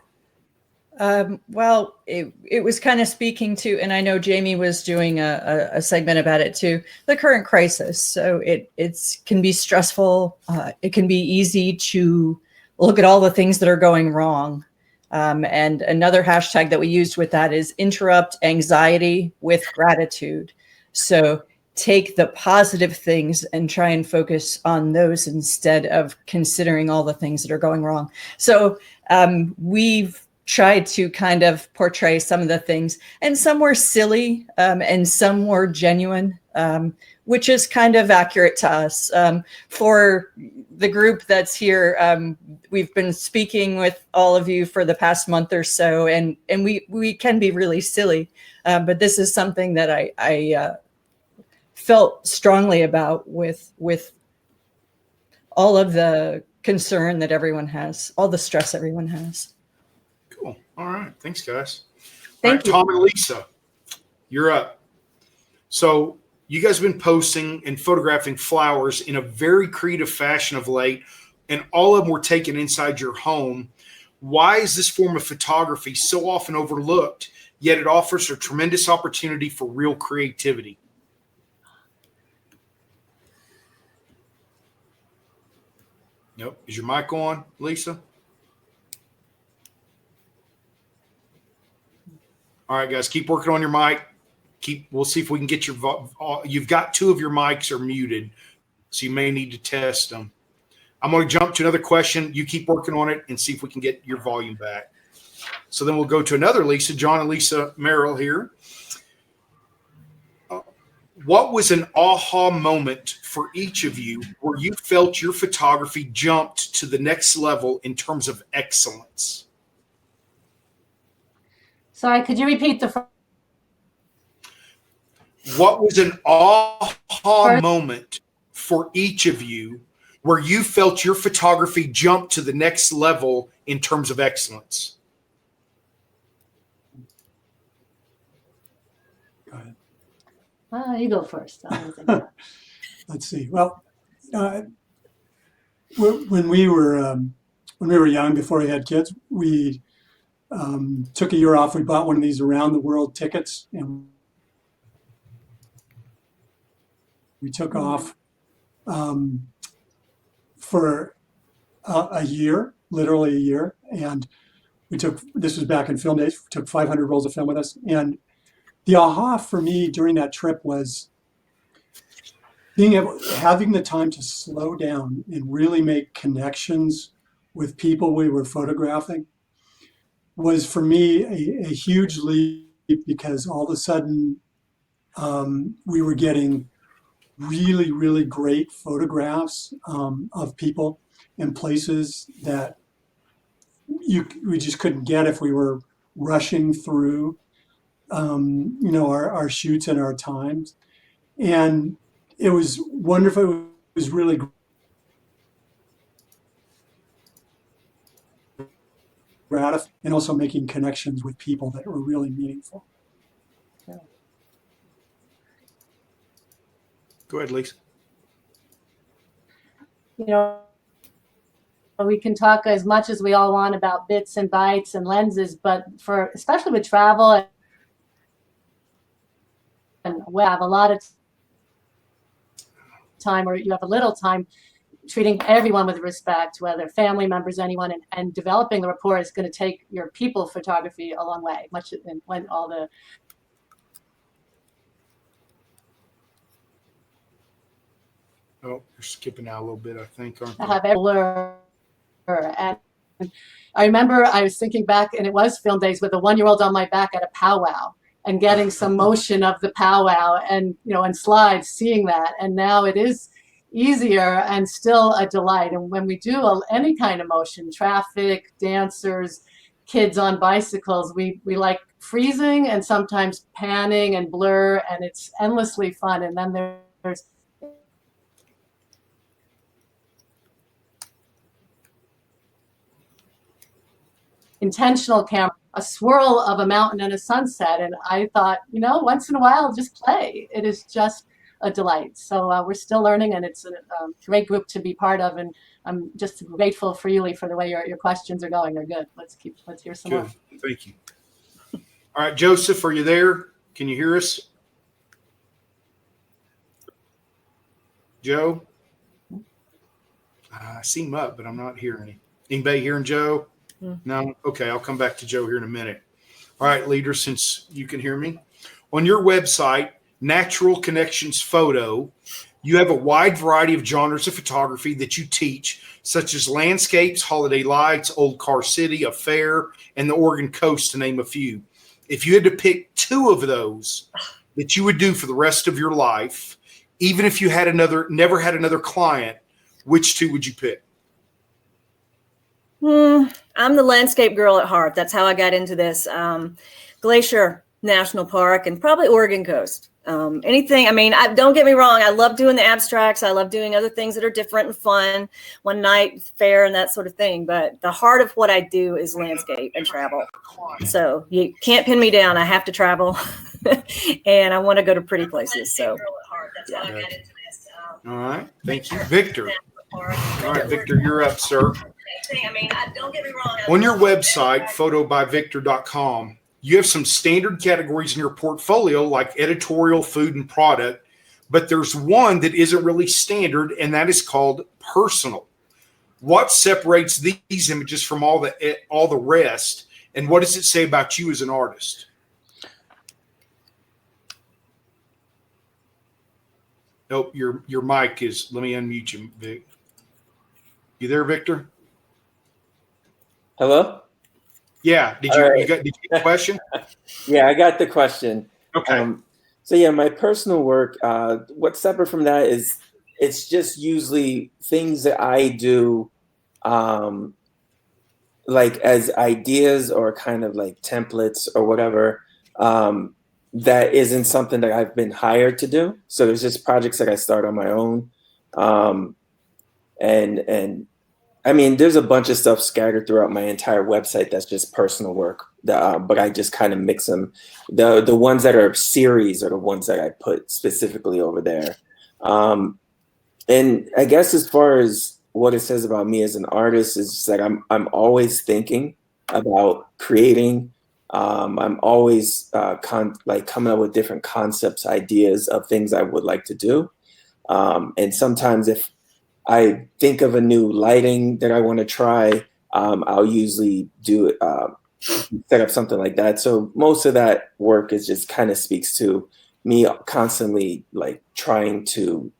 Well, it was kind of speaking to, and I know Jamie was doing a segment about it too, the current crisis. So it can be stressful. It can be easy to look at all the things that are going wrong. And another hashtag that we used with that is interrupt anxiety with gratitude. So take the positive things and try and focus on those instead of considering all the things that are going wrong. So we've tried to kind of portray some of the things, and some were silly and some were genuine. which is kind of accurate to us. For the group that's here, we've been speaking with all of you for the past month or so, and we can be really silly, but this is something that I felt strongly about with all of the concern that everyone has, all the stress everyone has. Cool. All right. Thanks, guys. Thank you. Tom and Lisa, you're up. So you guys have been posting and photographing flowers in a very creative fashion of late, and all of them were taken inside your home. Why is this form of photography so often overlooked, yet it offers a tremendous opportunity for real creativity? Nope. Is your mic on, Lisa? All right, guys, keep working on your mic. We'll see if we can get you've got two of your mics are muted, so you may need to test them. I'm going to jump to another question. You keep working on it and see if we can get your volume back. So then we'll go to another Lisa, John and Lisa Merrill here. What was an aha moment for each of you where you felt your photography jumped to the next level in terms of excellence? Sorry, could you repeat the first? What was an aha moment for each of you where you felt your photography jumped to the next level in terms of excellence? Go ahead. You go first. Let's see. Well, when we were young, before we had kids, we took a year off. We bought one of these around the world tickets, and we took off for a year, literally a year. And this was back in film days, we took 500 rolls of film with us. And the aha for me during that trip was having the time to slow down and really make connections with people we were photographing was for me a huge leap, because all of a sudden we were getting really, really great photographs of people and places that we just couldn't get if we were rushing through our shoots and our times. And it was wonderful. It was really gratifying, and also making connections with people that were really meaningful. Yeah. Go ahead, Lisa. We can talk as much as we all want about bits and bytes and lenses, but especially with travel, and we have a lot of time, or you have a little time, treating everyone with respect, whether family members, anyone, and developing the rapport is going to take your people photography a long way. Much when all the you're skipping out a little bit, I think. Aren't you? have blur. And I remember I was thinking back, and it was film days with a 1-year-old on my back at a powwow, and getting some motion of the powwow, and and slides, seeing that. And now it is easier and still a delight. And when we do any kind of motion, traffic, dancers, kids on bicycles, we like freezing and sometimes panning and blur, and it's endlessly fun. And then there's intentional camera, a swirl of a mountain and a sunset. And I thought, once in a while, just play. It is just a delight. So we're still learning, and it's a great group to be part of. And I'm just grateful for you, Lee, for the way your questions are going. They're good. Let's hear some more. Thank you. All right, Joseph, are you there? Can you hear us? Joe? I see him up, but I'm not hearing him. Anybody hearing Joe? No? Okay, I'll come back to Joe here in a minute. All right, leader, since you can hear me. On your website, Natural Connections Photo, you have a wide variety of genres of photography that you teach, such as landscapes, holiday lights, old car city, a fair, and the Oregon coast, to name a few. If you had to pick two of those, that you would do for the rest of your life, even if you had never had another client, which two would you pick? I'm the landscape girl at heart. That's how I got into this. Glacier National Park and probably Oregon coast. Anything. I mean, don't get me wrong. I love doing the abstracts. I love doing other things that are different and fun, one night fair and that sort of thing. But the heart of what I do is landscape and travel. So you can't pin me down. I have to travel and I want to go to pretty places. So yeah. All right. Thank you, Victor. All right, Victor, you're up, sir. I mean, don't get me wrong. On your website, photobyvictor.com, you have some standard categories in your portfolio like editorial, food, and product, but there's one that isn't really standard, and that is called personal. What separates these images from all the rest, and what does it say about you as an artist? Nope, your mic is. Let me unmute you, Vic. You there, Victor? Hello? Yeah. Did you get the question? Yeah, I got the question. Okay. So yeah, my personal work, what's separate from that is it's just usually things that I do like as ideas or kind of like templates or whatever, that isn't something that I've been hired to do. So there's just projects that I start on my own. And I mean, there's a bunch of stuff scattered throughout my entire website that's just personal work, but I just kind of mix them. The ones that are series are the ones that I put specifically over there. And I guess as far as what it says about me as an artist is just like I'm always thinking about creating. I'm always coming up with different concepts, ideas of things I would like to do. And sometimes if I think of a new lighting that I want to try, I'll usually do set up something like that. So most of that work is just kind of speaks to me constantly like trying to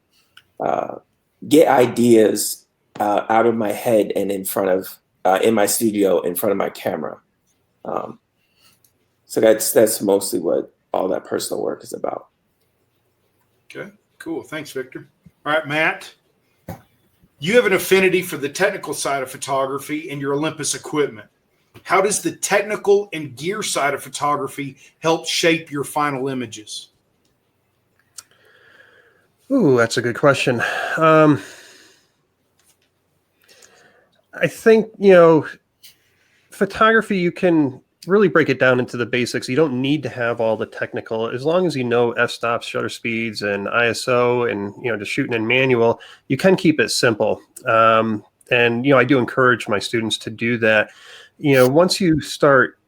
get ideas out of my head and in front of in my studio in front of my camera. So that's mostly what all that personal work is about. Okay, cool. Thanks, Victor. All right, Matt. You have an affinity for the technical side of photography and your Olympus equipment. How does the technical and gear side of photography help shape your final images? Ooh, that's a good question. I think, photography, you can really break it down into the basics. You don't need to have all the technical, as long as you know f-stops, shutter speeds, and ISO, and just shooting in manual, you can keep it simple. And I do encourage my students to do that. Once you start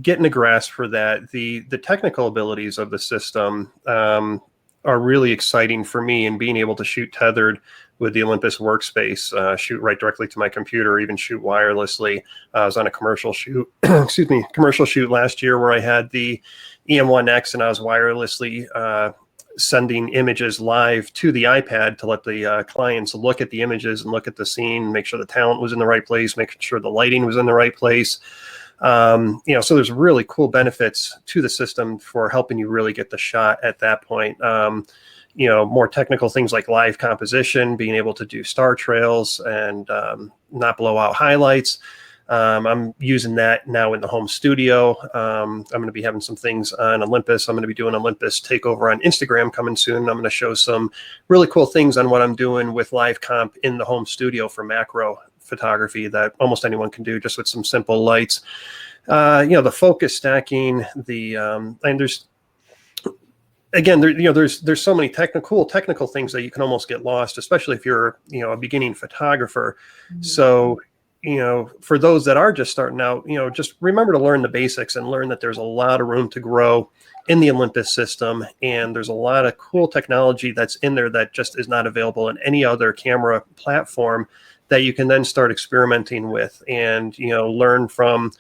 getting a grasp for that, the technical abilities of the system are really exciting for me, and being able to shoot tethered with the Olympus workspace, shoot right directly to my computer, or even shoot wirelessly. I was on a commercial shoot, commercial shoot last year where I had the EM1X and I was wirelessly sending images live to the iPad to let the clients look at the images and look at the scene, make sure the talent was in the right place, making sure the lighting was in the right place. So there's really cool benefits to the system for helping you really get the shot at that point. More technical things like live composition, being able to do star trails and not blow out highlights. I'm using that now in the home studio. I'm going to be having some things on Olympus. I'm going to be doing Olympus takeover on Instagram coming soon. I'm going to show some really cool things on what I'm doing with live comp in the home studio for macro photography that almost anyone can do just with some simple lights. The focus stacking, and there's so many cool technical things that you can almost get lost, especially if you're, a beginning photographer. Mm-hmm. So, for those that are just starting out, just remember to learn the basics and learn that there's a lot of room to grow in the Olympus system. And there's a lot of cool technology that's in there that just is not available in any other camera platform that you can then start experimenting with and, learn from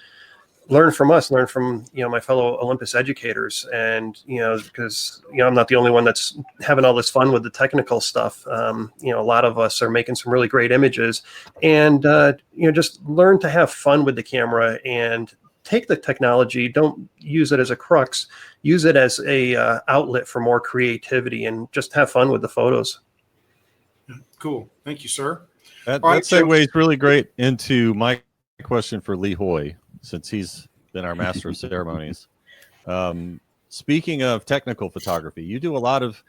us, learn from, my fellow Olympus educators. And, because, I'm not the only one that's having all this fun with the technical stuff. A lot of us are making some really great images, and, just learn to have fun with the camera and take the technology, don't use it as a crux, use it as a outlet for more creativity and just have fun with the photos. Cool. Thank you, sir. That All right, segues really great into my question for Lee Hoy, since he's been our master of ceremonies. Speaking of technical photography, you do a lot of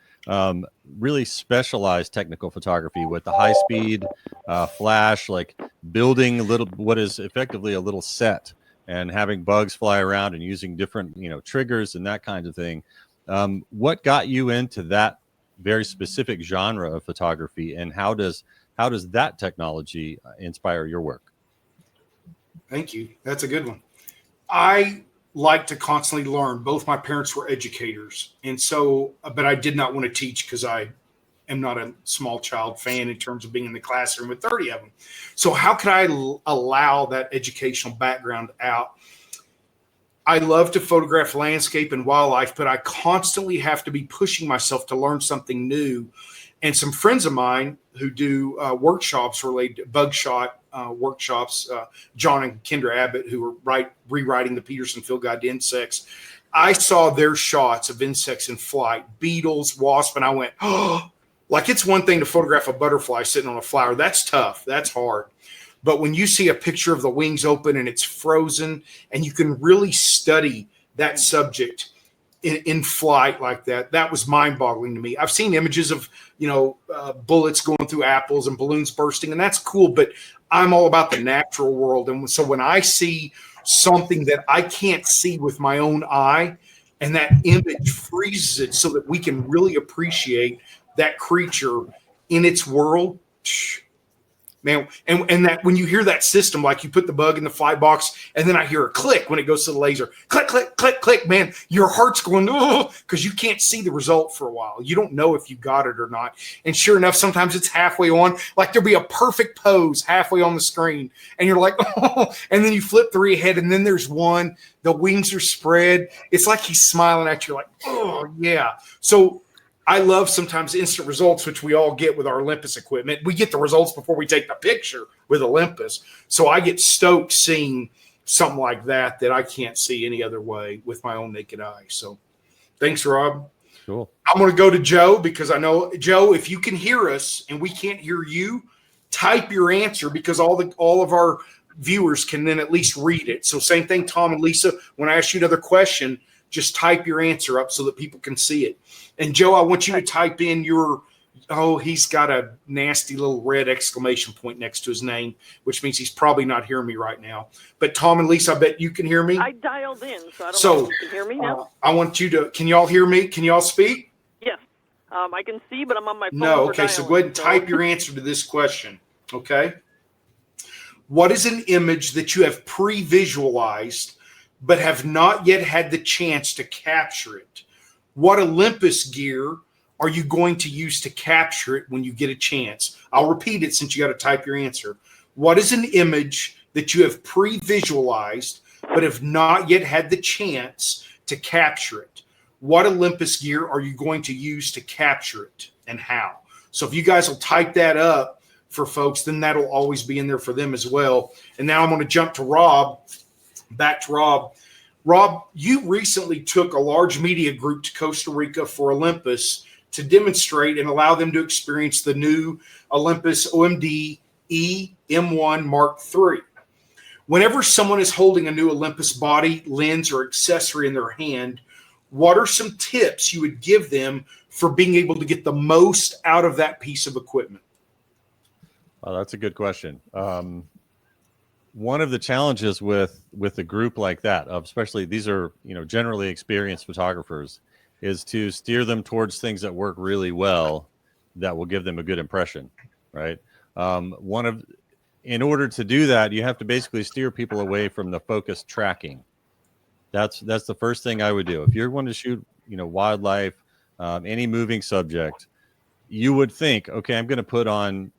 really specialized technical photography with the high speed flash, like building what is effectively a little set and having bugs fly around and using different, triggers and that kind of thing. What got you into that very specific genre of photography, and how does that technology inspire your work? Thank you. That's a good one. I like to constantly learn. Both my parents were educators. And so, but I did not want to teach because I am not a small child fan in terms of being in the classroom with 30 of them. So how could I allow that educational background out? I love to photograph landscape and wildlife, but I constantly have to be pushing myself to learn something new. And some friends of mine who do workshops related to bug shot workshops, John and Kendra Abbott, who were rewriting the Peterson Field Guide to Insects, I saw their shots of insects in flight, beetles, wasps, and I went, oh, like it's one thing to photograph a butterfly sitting on a flower. That's tough. That's hard. But when you see a picture of the wings open and it's frozen and you can really study that subject in flight like that, that was mind-boggling to me. I've seen images of, bullets going through apples and balloons bursting, and that's cool, but I'm all about the natural world. And so when I see something that I can't see with my own eye and that image freezes it so that we can really appreciate that creature in its world, man, and that when you hear that system, like you put the bug in the fly box and then I hear a click when it goes to the laser, click, click, click, click, man, your heart's going, oh, because you can't see the result for a while. You don't know if you got it or not. And sure enough, sometimes it's halfway on, like there'll be a perfect pose halfway on the screen and you're like, oh, and then you flip 3 ahead and then there's one, the wings are spread. It's like he's smiling at you like, oh yeah. So I love sometimes instant results, which we all get with our Olympus equipment. We get the results before we take the picture with Olympus. So I get stoked seeing something like that I can't see any other way with my own naked eye. So thanks, Rob. Cool. I'm going to go to Joe because I know, Joe, if you can hear us and we can't hear you, type your answer because all of our viewers can then at least read it. So same thing, Tom and Lisa, when I ask you another question, just type your answer up so that people can see it. And Joe, I want you to type in he's got a nasty little red exclamation point next to his name, which means he's probably not hearing me right now. But Tom and Lisa, I bet you can hear me. I dialed in, so I don't know if you can hear me now. I want you to, can y'all hear me? Can y'all speak? Yes. I can see, but I'm on my phone. No, okay, so go ahead and type your answer to this question, okay? What is an image that you have pre-visualized but have not yet had the chance to capture it? What Olympus gear are you going to use to capture it when you get a chance? I'll repeat it since you got to type your answer. What is an image that you have pre-visualized but have not yet had the chance to capture it? What Olympus gear are you going to use to capture it and how? So if you guys will type that up for folks, then that'll always be in there for them as well. And now I'm going to jump to Rob. Back to Rob. Rob, you recently took a large media group to Costa Rica for Olympus to demonstrate and allow them to experience the new Olympus OMD EM1 Mark III. Whenever someone is holding a new Olympus body, lens, or accessory in their hand, what are some tips you would give them for being able to get the most out of that piece of equipment? Well, that's a good question. One of the challenges with a group like that, especially these are generally experienced photographers, is to steer them towards things that work really well, that will give them a good impression, right? In order to do that, you have to basically steer people away from the focus tracking. That's the first thing I would do. If you're going to shoot, wildlife, any moving subject, you would think, okay, I'm going to put on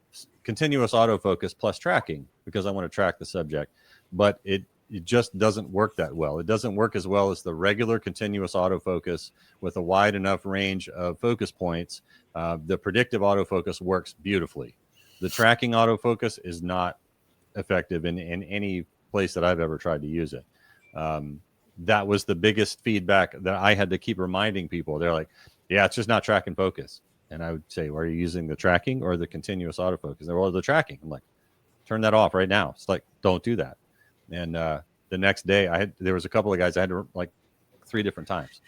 continuous autofocus plus tracking because I want to track the subject, but it just doesn't work that well. It doesn't work as well as the regular continuous autofocus with a wide enough range of focus points. The predictive autofocus works beautifully. The tracking autofocus is not effective in any place that I've ever tried to use it. That was the biggest feedback that I had to keep reminding people. They're like, yeah, it's just not track and focus. And I would say, well, are you using the tracking or the continuous autofocus? They're, well, the tracking. I'm like, turn that off right now. It's like, don't do that. And the next day there was a couple of guys I had to like 3 different times.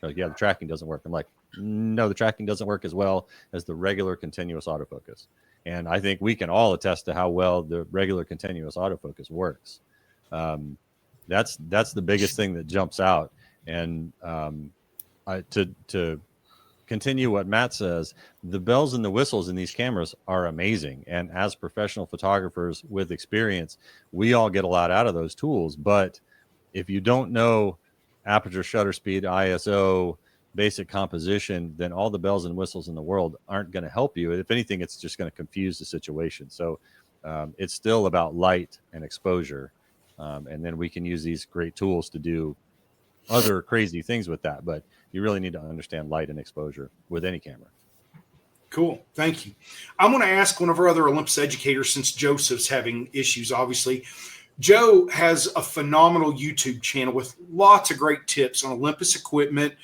They're like, yeah, the tracking doesn't work. I'm like, no, the tracking doesn't work as well as the regular continuous autofocus. And I think we can all attest to how well the regular continuous autofocus works. That's the biggest thing that jumps out. And to continue what Matt says, the bells and the whistles in these cameras are amazing. And as professional photographers with experience, we all get a lot out of those tools. But if you don't know aperture, shutter speed, ISO, basic composition, then all the bells and whistles in the world aren't going to help you. If anything, it's just going to confuse the situation. So it's still about light and exposure. And then we can use these great tools to do other crazy things with that. But you really need to understand light and exposure with any camera. Cool. Thank you. I'm going to ask one of our other Olympus educators, since Joseph's having issues, obviously. Joe has a phenomenal YouTube channel with lots of great tips on Olympus equipment.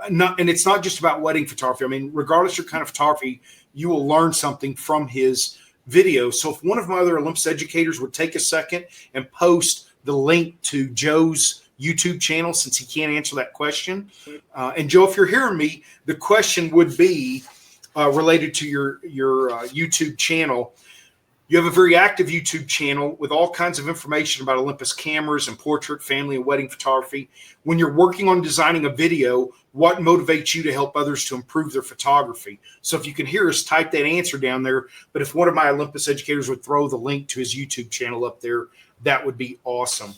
And it's not just about wedding photography. I mean, regardless of your kind of photography, you will learn something from his videos. So if one of my other Olympus educators would take a second and post the link to Joe's YouTube channel, since he can't answer that question. And Joe, if you're hearing me, the question would be related to your YouTube channel. You have a very active YouTube channel with all kinds of information about Olympus cameras and portrait, family, and wedding photography. When you're working on designing a video, what motivates you to help others to improve their photography? So if you can hear us, type that answer down there. But if one of my Olympus educators would throw the link to his YouTube channel up there, that would be awesome.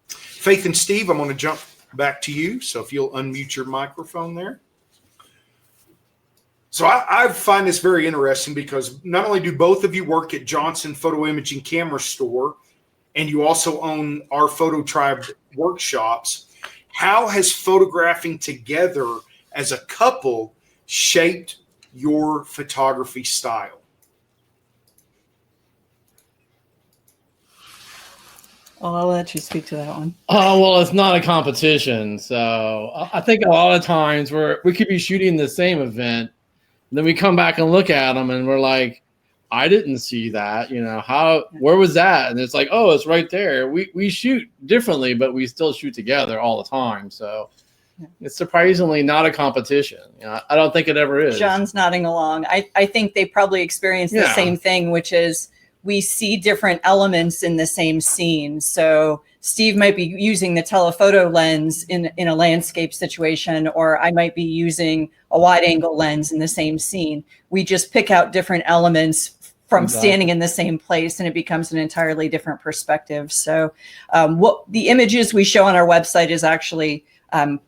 Faith and Steve, I'm going to jump back to you. So if you'll unmute your microphone there. So I find this very interesting because not only do both of you work at Johnson Photo Imaging Camera Store, and you also own our Photo Tribe workshops, how has photographing together as a couple shaped your photography style? Well, I'll let you speak to that one. Well, it's not a competition. So I think a lot of times we could be shooting the same event, and then we come back and look at them and we're like, I didn't see that, where was that? And it's like, oh, it's right there. We shoot differently, but we still shoot together all the time. So it's surprisingly not a competition. I don't think it ever is. John's nodding along. I think they probably experience the same thing, which is we see different elements in the same scene. So Steve might be using the telephoto lens in a landscape situation, or I might be using a wide angle lens in the same scene. We just pick out different elements from standing in the same place, and it becomes an entirely different perspective. So what the images we show on our website is actually,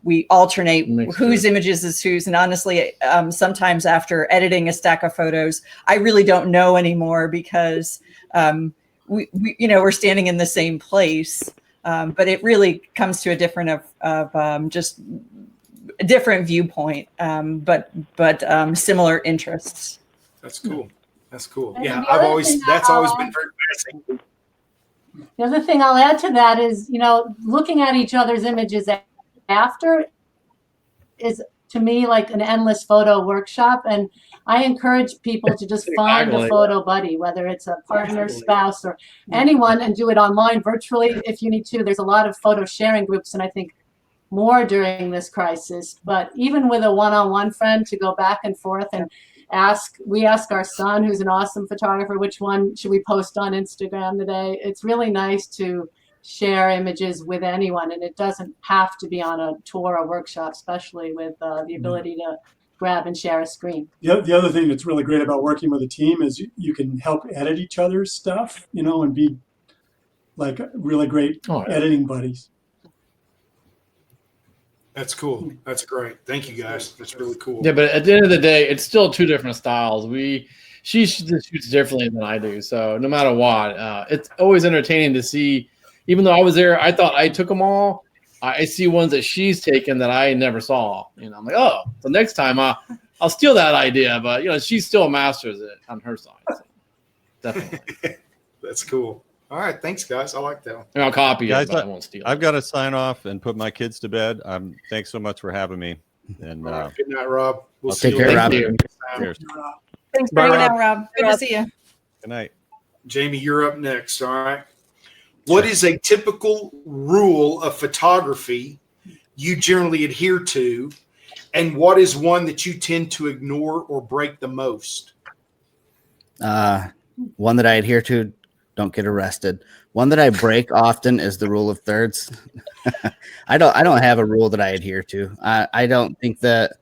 we alternate whose images is whose. And honestly, sometimes after editing a stack of photos, I really don't know anymore because we're standing in the same place. But it really comes to a different just a different viewpoint, but similar interests. That's cool. That's cool. And Yeah, that's always been very fascinating. The other thing I'll add to that is, looking at each other's images after is, to me, like an endless photo workshop. And I encourage people to just find a photo buddy, whether it's a partner, spouse, or anyone, and do it online, virtually, if you need to. There's a lot of photo sharing groups, and I think more during this crisis. But even with a one-on-one friend, to go back and forth and we ask our son, who's an awesome photographer, which one should we post on Instagram today? It's really nice to share images with anyone, and it doesn't have to be on a tour or workshop, especially with the ability to grab and share a screen. The other thing that's really great about working with a team is you can help edit each other's stuff, and be like really great editing buddies. That's cool. That's great. Thank you, guys. That's really cool. Yeah, but at the end of the day, it's still 2 different styles. She shoots differently than I do. So no matter what, it's always entertaining to see. Even though I was there, I thought I took them all. I see ones that she's taken that I never saw. I'm like, oh, so next time I'll steal that idea. But she still masters it on her side. So definitely. That's cool. All right. Thanks, guys. I like that one. And I'll copy Guys, it, but I won't steal it. I've got to sign off and put my kids to bed. Thanks so much for having me. And All right. Good night, Rob. We'll I'll see take you care, later. Rob. cheers. Thanks for Bye, hanging Rob. out, Rob. Good to see you. Good night. Jamie, you're up next. All right. What is a typical rule of photography you generally adhere to, and what is one that you tend to ignore or break the most? One that I adhere to, don't get arrested. One that I break often is the rule of thirds. I don't have a rule that I adhere to. I don't think that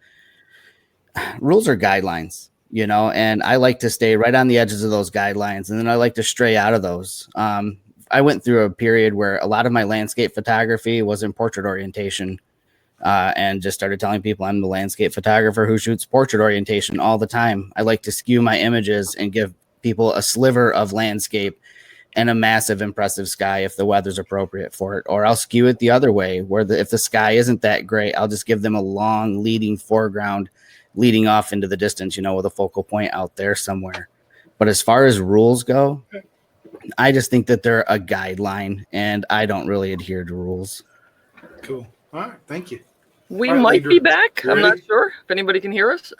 rules are guidelines, you know, and I like to stay right on the edges of those guidelines, and then I like to stray out of those. I went through a period where a lot of my landscape photography was in portrait orientation, and just started telling people I'm the landscape photographer who shoots portrait orientation all the time. I like to skew my images and give people a sliver of landscape and a massive impressive sky if the weather's appropriate for it, or I'll skew it the other way where if the sky isn't that great, I'll just give them a long leading foreground leading off into the distance, you know, with a focal point out there somewhere. But as far as rules go, I just think that they're a guideline, and I don't really adhere to rules. Cool. All right. Thank you. We All right, might leader. be back. I'm not Ready? sure if anybody can hear us.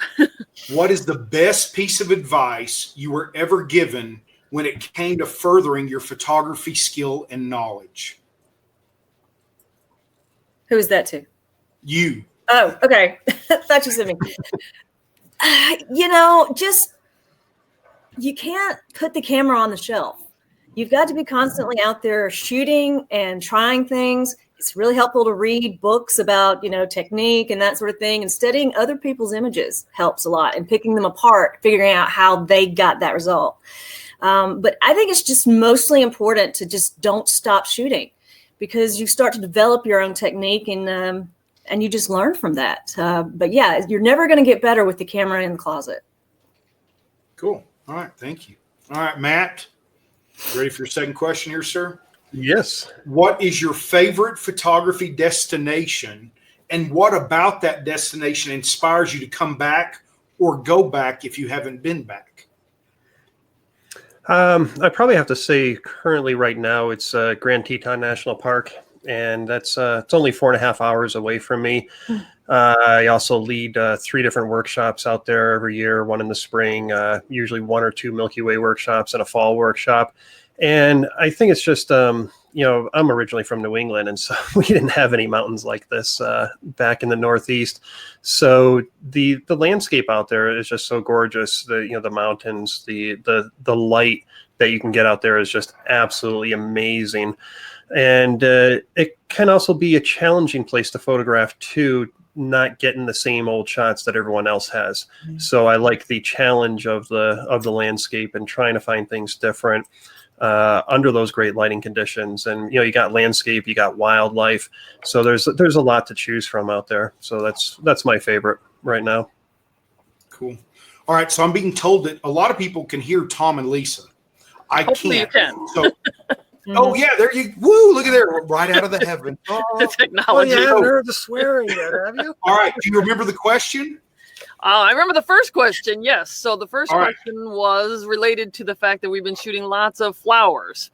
What is the best piece of advice you were ever given when it came to furthering your photography skill and knowledge? Who is that to? You. Oh, okay. Thought you said me. You know, just you can't put the camera on the shelf. You've got to be constantly out there shooting and trying things. It's really helpful to read books about, you know, technique and that sort of thing. And studying other people's images helps a lot, and picking them apart, figuring out how they got that result. But I think it's just mostly important to just don't stop shooting, because you start to develop your own technique, and you just learn from that. But yeah, you're never going to get better with the camera in the closet. Cool. All right. Thank you. All right, Matt. Ready for your second question here, sir? Yes. What is your favorite photography destination, and what about that destination inspires you to come back or go back if you haven't been back? I probably have to say currently right now it's Grand Teton National Park, and that's it's only 4.5 hours away from me. I also lead 3 different workshops out there every year, one in the spring, usually 1 or 2 Milky Way workshops and a fall workshop. And I think it's just, you know, I'm originally from New England, and so we didn't have any mountains like this back in the Northeast. So the landscape out there is just so gorgeous. The mountains, the light that you can get out there is just absolutely amazing. And it can also be a challenging place to photograph too, not getting the same old shots that everyone else has. So I like the challenge of the landscape and trying to find things different under those great lighting conditions. And you know, you got landscape, you got wildlife, so there's a lot to choose from out there. So that's my favorite right now. Cool. All right, so I'm being told that a lot of people can hear Tom and Lisa. I Hopefully can't. you can. So, oh yeah, there you. Woo! Look at there, right out of the heaven. The Oh, technology. you haven't heard the swearing yet, have you? All right. Do you remember the question? I remember the first question. Yes. So the first All right. question was related to the fact that we've been shooting lots of flowers.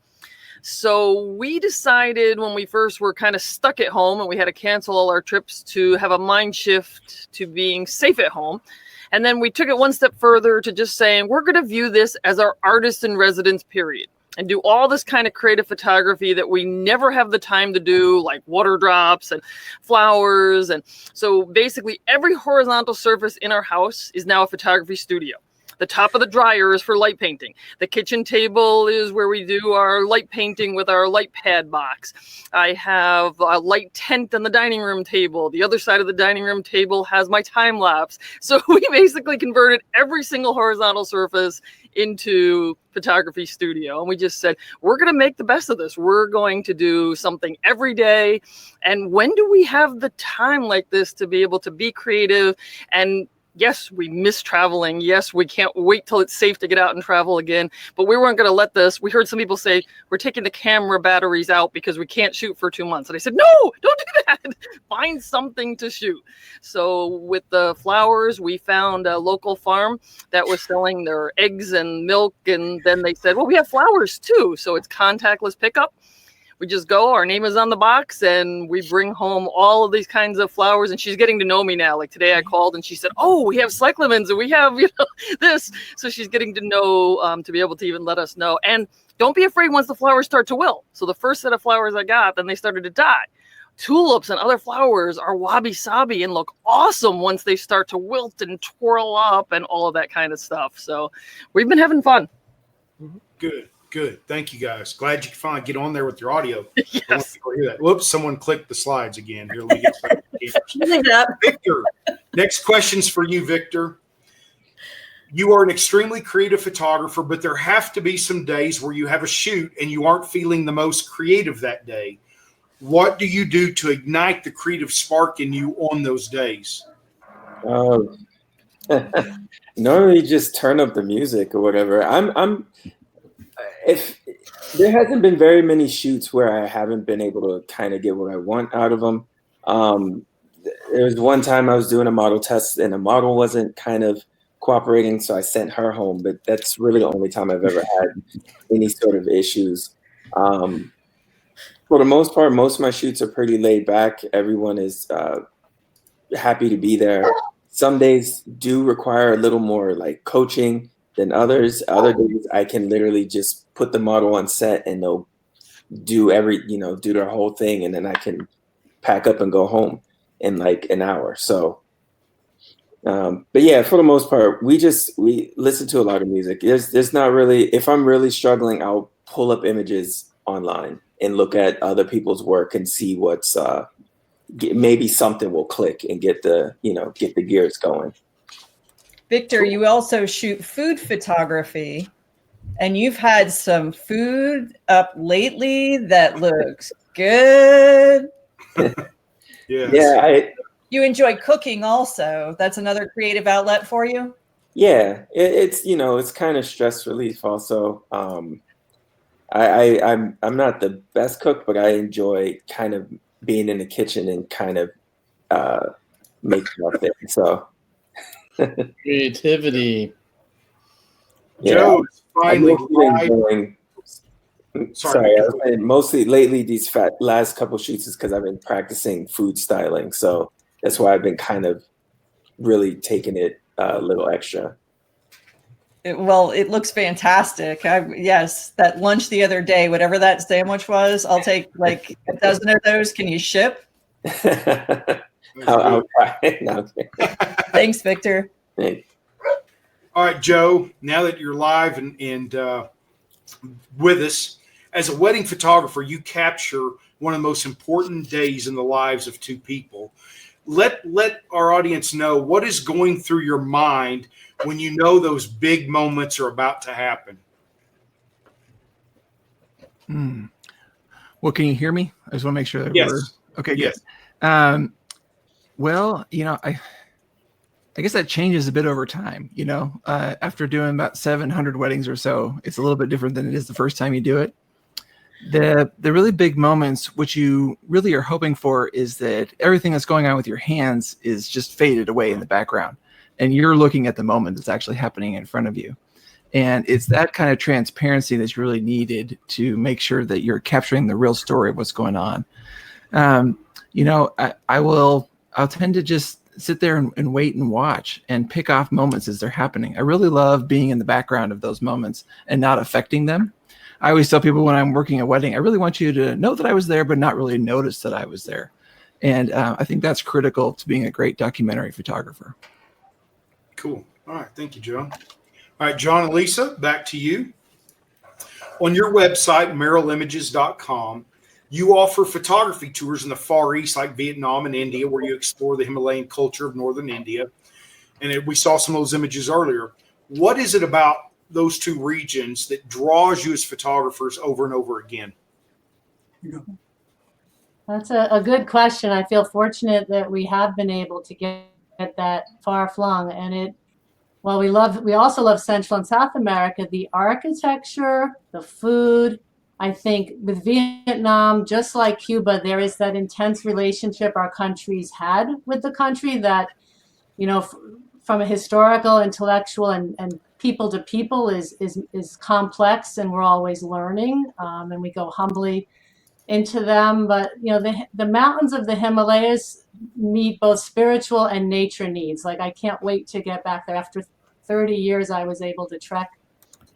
So we decided when we first were kind of stuck at home and we had to cancel all our trips to have a mind shift to being safe at home. And then we took it one step further to just saying, we're going to view this as our artist in residence period and do all this kind of creative photography that we never have the time to do, like water drops and flowers. And so basically every horizontal surface in our house is now a photography studio. The top of the dryer is for light painting. The kitchen table is where we do our light painting with our light pad box. I have a light tent on the dining room table. The other side of the dining room table has my time lapse. So we basically converted every single horizontal surface into photography studio. And we just said, we're going to make the best of this. We're going to do something every day. And when do we have the time like this to be able to be creative and yes, we miss traveling. Yes, we can't wait till it's safe to get out and travel again. But we weren't going to let this. We heard some people say, we're taking the camera batteries out because we can't shoot for 2 months. And I said, no, don't do that. Find something to shoot. So with the flowers, we found a local farm that was selling their eggs and milk. And then they said, well, we have flowers too. So it's contactless pickup. We just go, our name is on the box, and we bring home all of these kinds of flowers. And she's getting to know me now. Like today I called and she said, oh, we have cyclamens and we have, this. So she's getting to know, to be able to even let us know. And don't be afraid once the flowers start to wilt. So the first set of flowers I got, then they started to die. Tulips and other flowers are wabi-sabi and look awesome once they start to wilt and twirl up and all of that kind of stuff. So we've been having fun. Good. Good. Thank you, guys. Glad you could finally get on there with your audio. Yes. I want people to hear that. Whoops, someone clicked the slides again. Here, let me get Victor, next question's for you, Victor. You are an extremely creative photographer, but there have to be some days where you have a shoot and you aren't feeling the most creative that day. What do you do to ignite the creative spark in you on those days? Normally just turn up the music or whatever. If there hasn't been very many shoots where I haven't been able to kind of get what I want out of them. There was one time I was doing a model test and the model wasn't kind of cooperating, so I sent her home. But that's really the only time I've ever had any sort of issues. For the most part, most of my shoots are pretty laid back. Everyone is happy to be there. Some days do require a little more like coaching than others. Other days I can literally just put the model on set and they'll do do their whole thing, and then I can pack up and go home in like an hour. So, but yeah, for the most part, we listen to a lot of music. There's not really, if I'm really struggling, I'll pull up images online and look at other people's work and see what's maybe something will click and get the gears going. Victor, you also shoot food photography, and you've had some food up lately that looks good. Yes. Yeah, you enjoy cooking also. That's another creative outlet for you? Yeah, it's kind of stress relief also. I'm not the best cook, but I enjoy kind of being in the kitchen and kind of making up things. So creativity. Yeah, Joe is finally Sorry, I was saying mostly lately these last couple shoots is because I've been practicing food styling, so that's why I've been kind of really taking it a little extra. Well, it looks fantastic. Yes, that lunch the other day, whatever that sandwich was, I'll take like a dozen of those. Can you ship? I'll try. No, thanks, Victor. Thanks. All right, Joe, now that you're live and with us, as a wedding photographer, you capture one of the most important days in the lives of two people. Let our audience know what is going through your mind when you know those big moments are about to happen. Well, can you hear me? I just want to make sure that we're okay. Yes. Good. Well, I guess that changes a bit over time. After doing about 700 weddings or so, it's a little bit different than it is the first time you do it. The really big moments, which you really are hoping for, is that everything that's going on with your hands is just faded away in the background, and you're looking at the moment that's actually happening in front of you. And it's that kind of transparency that's really needed to make sure that you're capturing the real story of what's going on. I'll tend to just sit there and wait and watch and pick off moments as they're happening. I really love being in the background of those moments and not affecting them. I always tell people when I'm working a wedding, I really want you to know that I was there, but not really notice that I was there. And I think that's critical to being a great documentary photographer. Cool. All right. Thank you, Joe. All right, John and Lisa, back to you. On your website, merrillimages.com, you offer photography tours in the Far East, like Vietnam and India, where you explore the Himalayan culture of northern India. And we saw some of those images earlier. What is it about those two regions that draws you as photographers over and over again? That's a good question. I feel fortunate that we have been able to get that far flung. And we also love Central and South America, the architecture, the food. I think with Vietnam, just like Cuba, there is that intense relationship our countries had with the country that, from a historical, intellectual, and people to people is complex, and we're always learning, and we go humbly into them. But the mountains of the Himalayas meet both spiritual and nature needs. Like, I can't wait to get back there. After 30 years, I was able to trek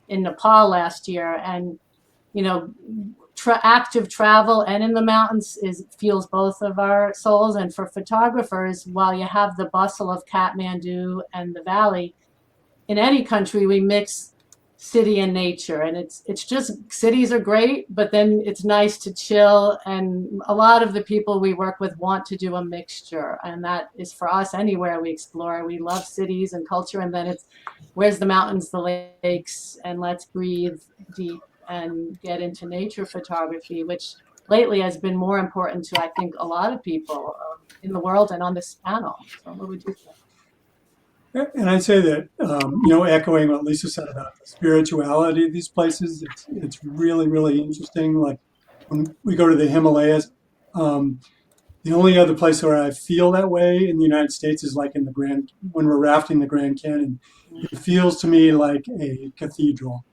in Nepal last year, and active travel and in the mountains fuels both of our souls. And for photographers, while you have the bustle of Kathmandu and the valley, in any country we mix city and nature, and it's just, cities are great, but then it's nice to chill, and a lot of the people we work with want to do a mixture, and that is for us. Anywhere we explore, we love cities and culture, and then it's where's the mountains, the lakes, and let's breathe deep and get into nature photography, which lately has been more important to, I think, a lot of people in the world and on this panel. So what would you think? And I'd say that, echoing what Lisa said about the spirituality of these places, it's really, really interesting. Like when we go to the Himalayas, the only other place where I feel that way in the United States is like when we're rafting the Grand Canyon. It feels to me like a cathedral.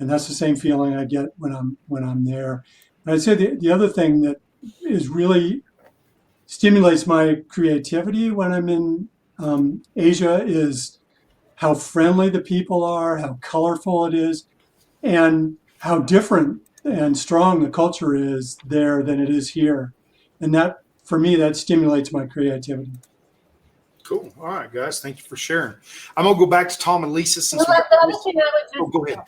And that's the same feeling I get when I'm there. And I'd say the other thing that is really stimulates my creativity when I'm in Asia is how friendly the people are, how colorful it is, and how different and strong the culture is there than it is here. And that, for me, that stimulates my creativity. Cool. All right, guys. Thank you for sharing. I'm going to go back to Tom and Lisa. Since the other thing I would just, go ahead.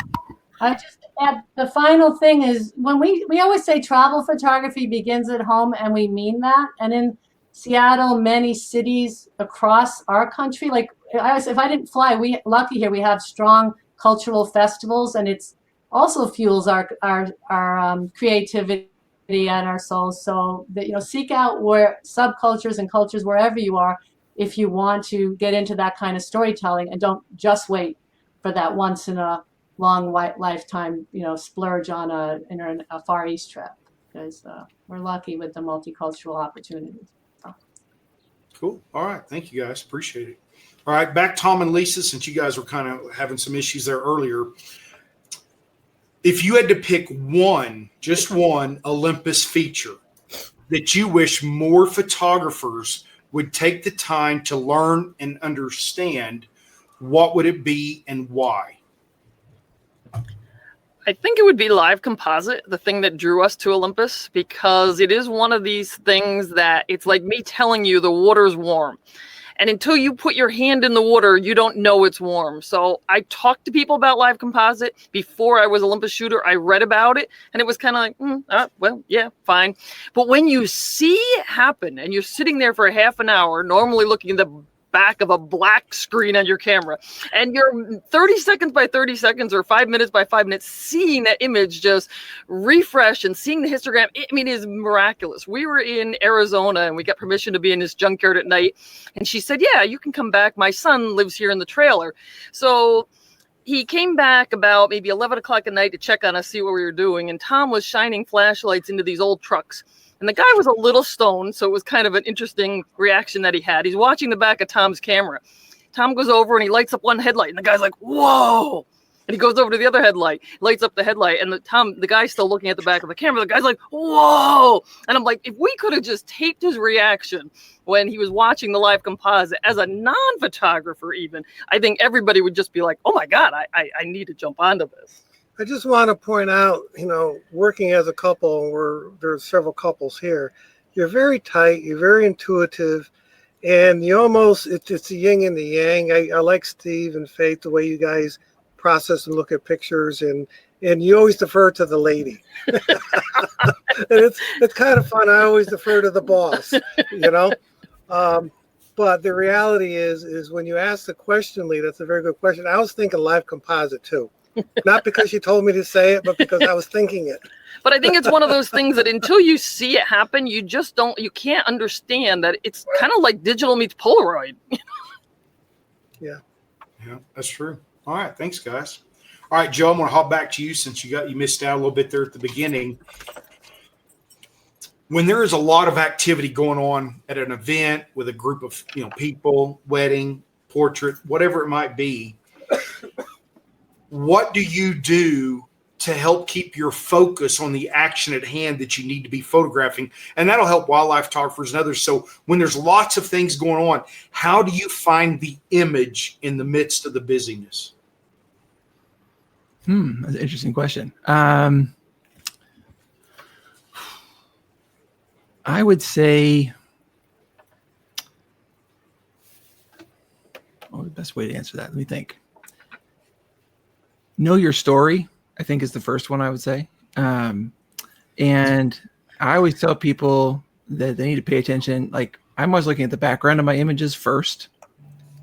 I just add, the final thing is, when we always say travel photography begins at home, and we mean that. And in Seattle, many cities across our country, like if I didn't fly, lucky here, we have strong cultural festivals, and it's also fuels our creativity and our souls. So that, seek out where subcultures and cultures wherever you are, if you want to get into that kind of storytelling, and don't just wait for that once in a long lifetime, splurge on a Far East trip, because we're lucky with the multicultural opportunities. So. Cool. All right. Thank you, guys. Appreciate it. All right. Back Tom and Lisa, since you guys were kind of having some issues there earlier. If you had to pick just one Olympus feature that you wish more photographers would take the time to learn and understand, what would it be and why? I think it would be live composite, the thing that drew us to Olympus, because it is one of these things that it's like me telling you the water's warm. And until you put your hand in the water, you don't know it's warm. So I talked to people about live composite before I was Olympus shooter. I read about it, and it was kind of like, well, yeah, fine. But when you see it happen and you're sitting there for half an hour, normally looking at the back of a black screen on your camera, and you're 30 seconds by 30 seconds or 5 minutes by 5 minutes seeing that image just refresh and seeing the histogram, it is miraculous. We were in Arizona, and we got permission to be in this junkyard at night, and she said, yeah, you can come back. My son lives here in the trailer. So he came back about maybe 11 o'clock at night to check on us, see what we were doing, and Tom was shining flashlights into these old trucks. And the guy was a little stoned, so it was kind of an interesting reaction that he had. He's watching the back of Tom's camera. Tom goes over and he lights up one headlight, and the guy's like, whoa. And he goes over to the other headlight, lights up the headlight, and the guy's still looking at the back of the camera. The guy's like, whoa. And I'm like, if we could have just taped his reaction when he was watching the live composite as a non-photographer even, I think everybody would just be like, oh my God, I need to jump onto this. I just want to point out, working as a couple, there's several couples here, you're very tight, you're very intuitive, and you almost, it's the yin and the yang. I like Steve and Faith, the way you guys process and look at pictures, and you always defer to the lady. And it's kind of fun. I always defer to the boss, But the reality is when you ask the question, Lee, that's a very good question. I was thinking live composite too. Not because you told me to say it, but because I was thinking it. But I think it's one of those things that until you see it happen, you can't understand that it's kind of like digital meets Polaroid. Yeah. Yeah, that's true. All right. Thanks, guys. All right, Joe, I'm going to hop back to you since you missed out a little bit there at the beginning. When there is a lot of activity going on at an event with a group of people, wedding, portrait, whatever it might be, what do you do to help keep your focus on the action at hand that you need to be photographing? And that'll help wildlife photographers and others. So when there's lots of things going on, how do you find the image in the midst of the busyness? That's an interesting question. I would say, the best way to answer that? Let me think. Know your story, I think, is the first one I would say. And I always tell people that they need to pay attention. Like, I'm always looking at the background of my images first,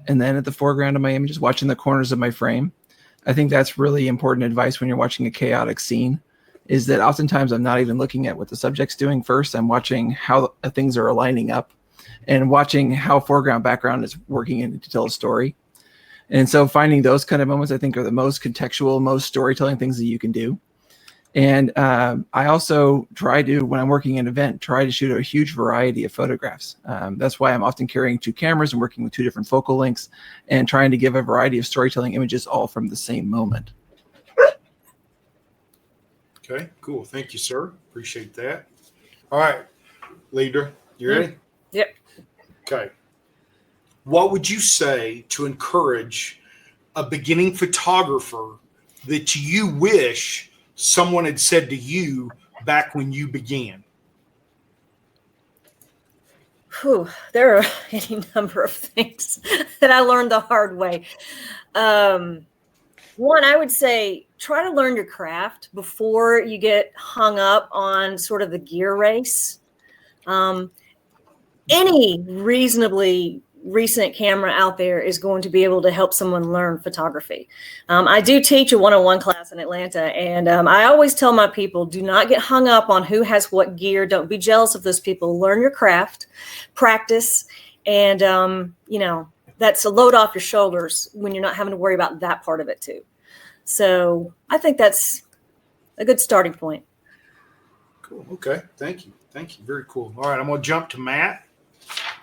and then at the foreground of my images, watching the corners of my frame. I think that's really important advice when you're watching a chaotic scene, is that oftentimes I'm not even looking at what the subject's doing first. I'm watching how things are aligning up and watching how foreground background is working in to tell a story. And so finding those kind of moments, I think, are the most contextual, most storytelling things that you can do. And I also try to, when I'm working an event, try to shoot a huge variety of photographs. That's why I'm often carrying 2 cameras and working with 2 different focal lengths and trying to give a variety of storytelling images all from the same moment. Okay, cool. Thank you, sir. Appreciate that. All right, leader, you ready? Yep. Okay. What would you say to encourage a beginning photographer that you wish someone had said to you back when you began? There are any number of things that I learned the hard way. One, I would say try to learn your craft before you get hung up on sort of the gear race. Any reasonably recent camera out there is going to be able to help someone learn photography. I do teach a one-on-one class in Atlanta, and I always tell my people, do not get hung up on who has what gear. Don't be jealous of those people. Learn your craft, practice, and that's a load off your shoulders when you're not having to worry about that part of it too. So I think that's a good starting point. Cool. Okay. Thank you. Thank you. Very cool. All right. I'm going to jump to Matt.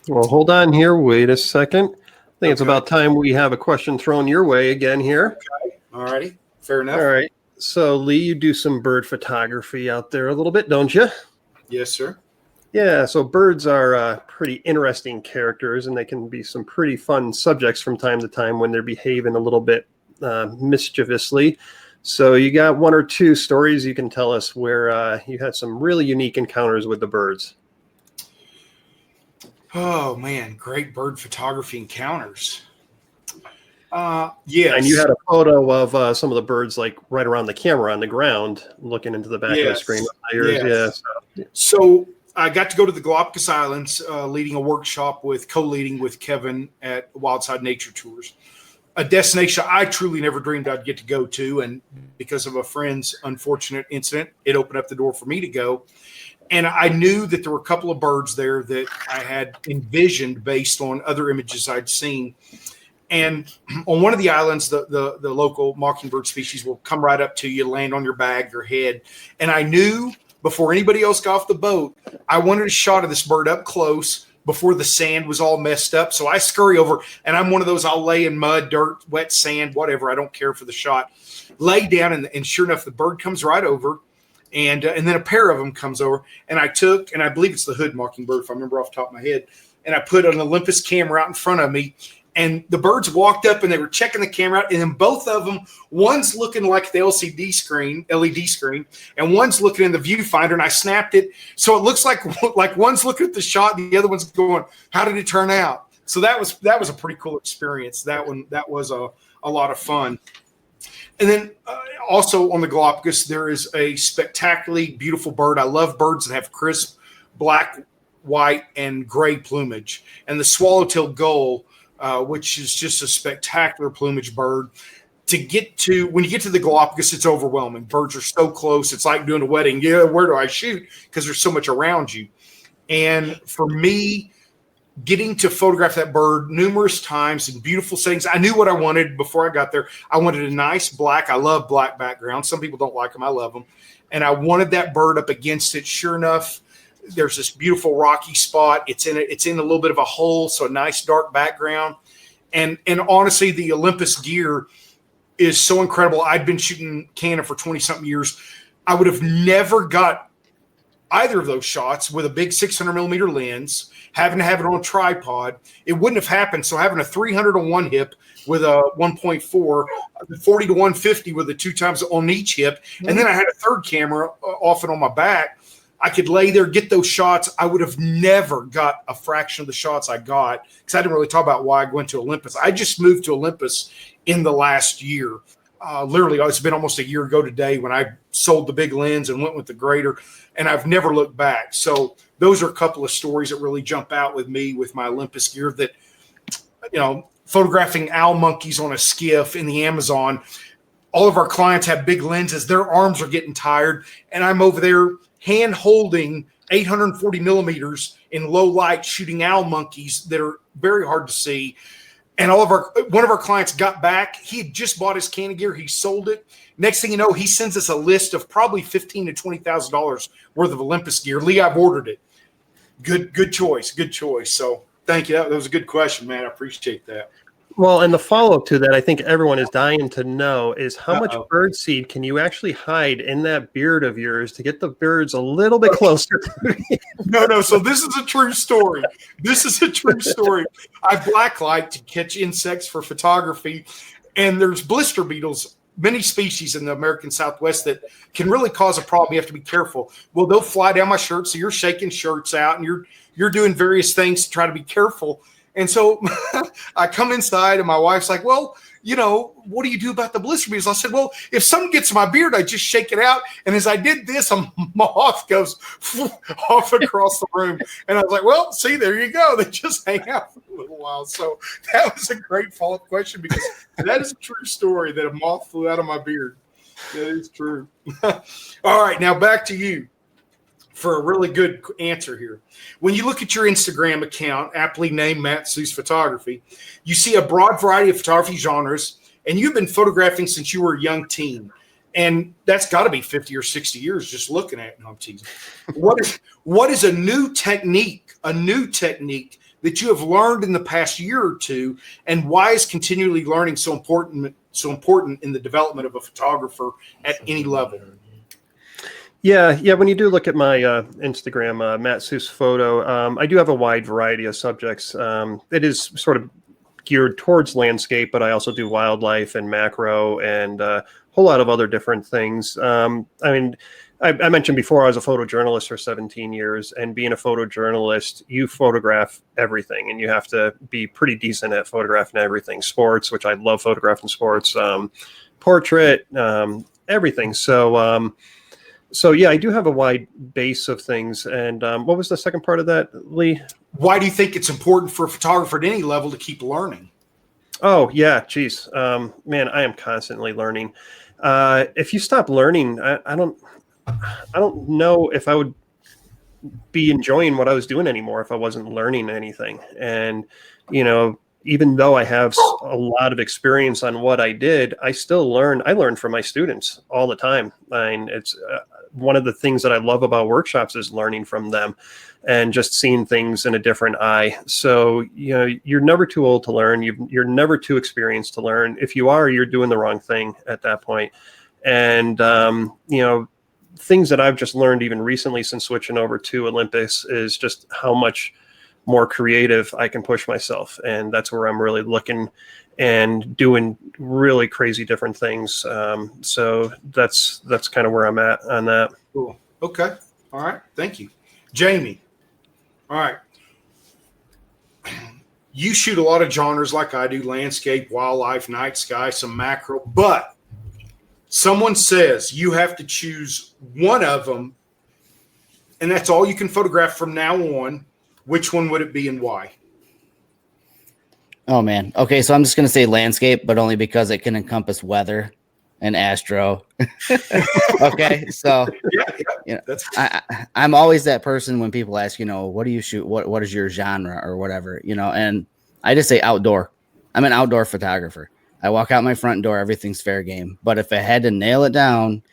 Well, hold on here. Wait a second. I think it's about time we have a question thrown your way again here. Okay. All righty. Fair enough. All right. So, Lee, you do some bird photography out there a little bit, don't you? Yes, sir. Yeah. So birds are pretty interesting characters, and they can be some pretty fun subjects from time to time when they're behaving a little bit mischievously. So you got 1 or 2 stories you can tell us where you had some really unique encounters with the birds. Oh, man. Great bird photography encounters. Yes. And you had a photo of some of the birds like right around the camera on the ground looking into the back of the screen. Yes. Yeah. So I got to go to the Galapagos Islands leading a workshop co-leading with Kevin at Wildside Nature Tours, a destination I truly never dreamed I'd get to go to. And because of a friend's unfortunate incident, it opened up the door for me to go. And I knew that there were a couple of birds there that I had envisioned based on other images I'd seen. And on one of the islands, the local mockingbird species will come right up to you, land on your bag, your head. And I knew before anybody else got off the boat, I wanted a shot of this bird up close before the sand was all messed up. So I scurry over, and I'm one of those, I'll lay in mud, dirt, wet sand, whatever. I don't care for the shot. Lay down, and sure enough, the bird comes right over. And then a pair of them comes over, and I believe it's the hood mockingbird, if I remember off the top of my head, and I put an Olympus camera out in front of me, and the birds walked up and they were checking the camera out, and then both of them, one's looking like the LED screen, and one's looking in the viewfinder, and I snapped it. So it looks like one's looking at the shot, and the other one's going, how did it turn out? So that was a pretty cool experience. That was a lot of fun. And then also on the Galapagos, there is a spectacularly beautiful bird. I love birds that have crisp black, white, and gray plumage. And the swallowtail gull, which is just a spectacular plumage bird. when you get to the Galapagos, it's overwhelming. Birds are so close. It's like doing a wedding. Yeah, where do I shoot? Because there's so much around you. And for me, getting to photograph that bird numerous times in beautiful settings, I knew what I wanted before I got there. I wanted a nice black. I love black background. Some people don't like them. I love them. And I wanted that bird up against it. Sure enough, there's this beautiful rocky spot. It's in a little bit of a hole, so a nice dark background. And honestly, the Olympus gear is so incredible. I'd been shooting Canon for 20-something years. I would have never got either of those shots with a big 600 millimeter lens, having to have it on a tripod. It wouldn't have happened. So having a 300 on one hip with a 1.4, 40 to 150 with the 2 times on each hip, and then I had a third camera often on my back. I could lay there, get those shots. I would have never got a fraction of the shots I got, because I didn't really talk about why I went to Olympus. I just moved to Olympus in the last year. Literally, it's been almost a year ago today when I sold the big lens and went with the greater, and I've never looked back. So those are a couple of stories that really jump out with me with my Olympus gear, that, photographing owl monkeys on a skiff in the Amazon. All of our clients have big lenses. Their arms are getting tired, and I'm over there hand holding 840 millimeters in low light, shooting owl monkeys that are very hard to see. And one of our clients got back. He had just bought his Canon gear. He sold it. Next thing you know, he sends us a list of probably $15,000 to $20,000 worth of Olympus gear. Lee, I've ordered it. Good choice. Good choice. So thank you. That was a good question, man. I appreciate that. Well, and the follow-up to that, I think everyone is dying to know, is how much bird seed can you actually hide in that beard of yours to get the birds a little bit closer? No. So this is a true story. I blacklight to catch insects for photography, and there's blister beetles, many species in the American Southwest, that can really cause a problem. You have to be careful. Well, they'll fly down my shirt, so you're shaking shirts out, and you're doing various things to try to be careful. And so I come inside, and my wife's like, well, what do you do about the blister beetles? I said, well, if something gets my beard, I just shake it out. And as I did this, a moth goes off across the room. And I was like, well, see, there you go. They just hang out for a little while. So that was a great follow-up question, because that is a true story, that a moth flew out of my beard. That is true. All right, now back to you for a really good answer here. When you look at your Instagram account, aptly named Matt Suess Photography, you see a broad variety of photography genres, and you've been photographing since you were a young teen. And that's got to be 50 or 60 years just looking at it. No, I'm teasing. What is a new technique that you have learned in the past year or two, and why is continually learning so important in the development of a photographer at any level? Yeah. When you do look at my Instagram, Matt Suess Photo, I do have a wide variety of subjects. It is sort of geared towards landscape, but I also do wildlife and macro and a whole lot of other different things. I mentioned before I was a photojournalist for 17 years, and being a photojournalist, you photograph everything, and you have to be pretty decent at photographing everything. Sports, which I love photographing sports, portrait, everything. So yeah, I do have a wide base of things. And what was the second part of that, Lee? Why do you think it's important for a photographer at any level to keep learning? Oh yeah, geez, man, I am constantly learning. If you stop learning, I don't know if I would be enjoying what I was doing anymore if I wasn't learning anything. And even though I have a lot of experience on what I did, I still learn. I learn from my students all the time. It's one of the things that I love about workshops is learning from them and just seeing things in a different eye. So, you're never too old to learn. You're never too experienced to learn. If you are, you're doing the wrong thing at that point. And, things that I've just learned even recently since switching over to Olympus is just how much more creative I can push myself. And that's where I'm really looking and doing really crazy different things. So that's kind of where I'm at on that. Cool. Okay. All right. Thank you. Jamie. All right. You shoot a lot of genres like I do: landscape, wildlife, night sky, some macro, but someone says you have to choose one of them, and that's all you can photograph from now on. Which one would it be and why? Oh man. Okay, so I'm just gonna say landscape, but only because it can encompass weather and astro. Okay, so you know, I'm always that person when people ask, what do you shoot? What is your genre or whatever, and I just say outdoor. I'm an outdoor photographer. I walk out my front door, everything's fair game. But if I had to nail it down,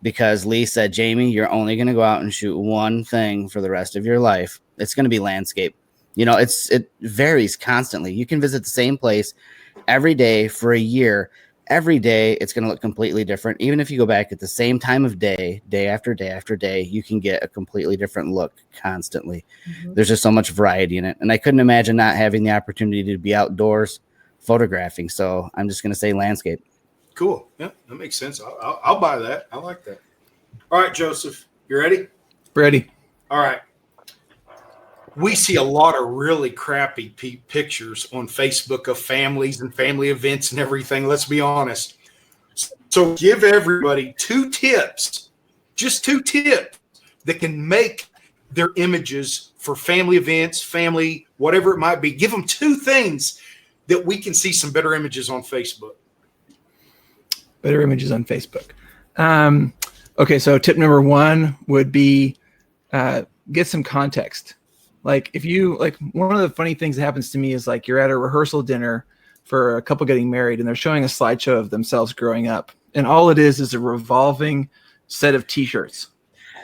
because Lee said, Jamie, you're only going to go out and shoot one thing for the rest of your life, it's going to be landscape. It varies constantly. You can visit the same place every day for a year. Every day, it's going to look completely different. Even if you go back at the same time of day, day after day after day, you can get a completely different look constantly. Mm-hmm. There's just so much variety in it. And I couldn't imagine not having the opportunity to be outdoors photographing. So I'm just going to say landscape. Cool. Yeah, that makes sense. I'll buy that. I like that. All right, Joseph, you ready? Ready. All right. We see a lot of really crappy pictures on Facebook of families and family events and everything. Let's be honest. So give everybody 2 tips, just 2 tips that can make their images for family events, family, whatever it might be. Give them 2 things that we can see some better images on Facebook. Better images on Facebook. Okay, so tip number 1 would be get some context. Like one of the funny things that happens to me is like you're at a rehearsal dinner for a couple getting married and they're showing a slideshow of themselves growing up. And all it is a revolving set of t-shirts.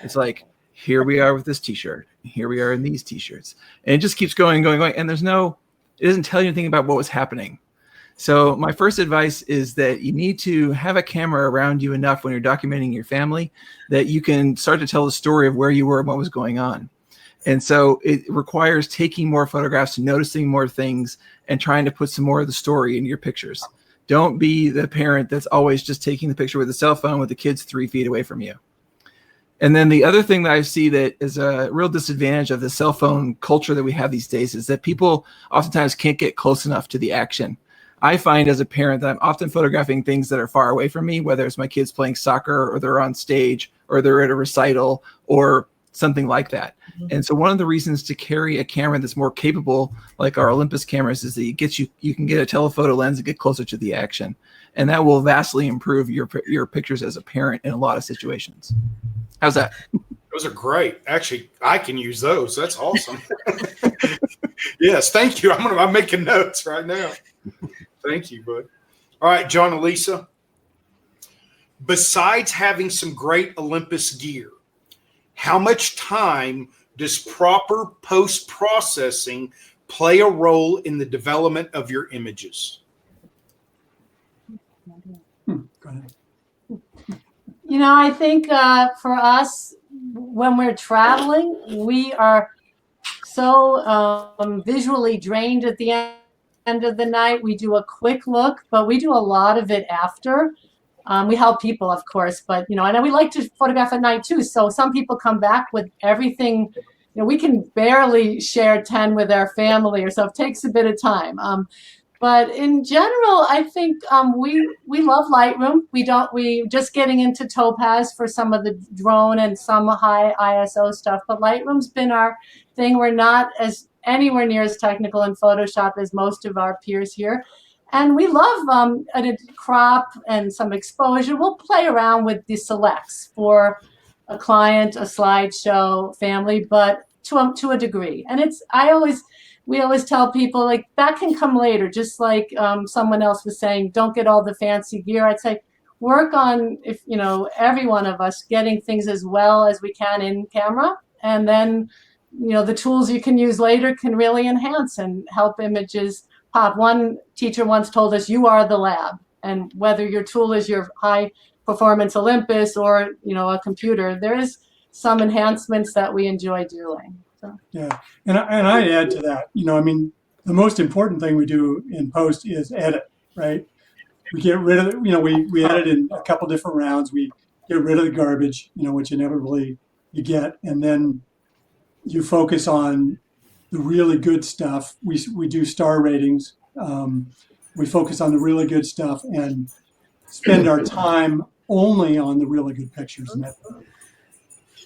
It's like, here we are with this t-shirt. Here we are in these t-shirts. And it just keeps going. And it doesn't tell you anything about what was happening. So my first advice is that you need to have a camera around you enough when you're documenting your family that you can start to tell the story of where you were and what was going on. And so it requires taking more photographs, noticing more things, and trying to put some more of the story into your pictures. Don't be the parent that's always just taking the picture with a cell phone with the kids 3 feet away from you. And then the other thing that I see that is a real disadvantage of the cell phone culture that we have these days is that people oftentimes can't get close enough to the action. I find as a parent that I'm often photographing things that are far away from me, whether it's my kids playing soccer or they're on stage or they're at a recital or something like that. Mm-hmm. And so one of the reasons to carry a camera that's more capable, like our Olympus cameras, is that you can get a telephoto lens and get closer to the action. And that will vastly improve your pictures as a parent in a lot of situations. How's that? Those are great. Actually, I can use those. That's awesome. Yes, thank you. I'm making notes right now. Thank you, bud. All right, John and Lisa. Besides having some great Olympus gear, how much time does proper post-processing play a role in the development of your images? Go ahead. I think for us, when we're traveling, we are so visually drained at the end of the night. We do a quick look, but we do a lot of it after. We help people, of course, but, and we like to photograph at night too. So some people come back with everything, we can barely share 10 with our family or so. It takes a bit of time. But in general, I think we love Lightroom. We just getting into Topaz for some of the drone and some high ISO stuff, but Lightroom's been our thing. We're not anywhere near as technical in Photoshop as most of our peers here. And we love a crop and some exposure. We'll play around with the selects for a client, a slideshow, family, but to a degree. And we always tell people like that can come later. Just like someone else was saying, don't get all the fancy gear. I'd say work on every one of us getting things as well as we can in camera, and then the tools you can use later can really enhance and help images pop. One teacher once told us, you are the lab, and whether your tool is your high performance Olympus or a computer, there is some enhancements that we enjoy doing. So. Yeah, and I add to that, the most important thing we do in post is edit, right? We get rid of we edit in a couple different rounds. We get rid of the garbage, which inevitably you get, and then you focus on the really good stuff. We do star ratings. We focus on the really good stuff and spend our time only on the really good pictures. And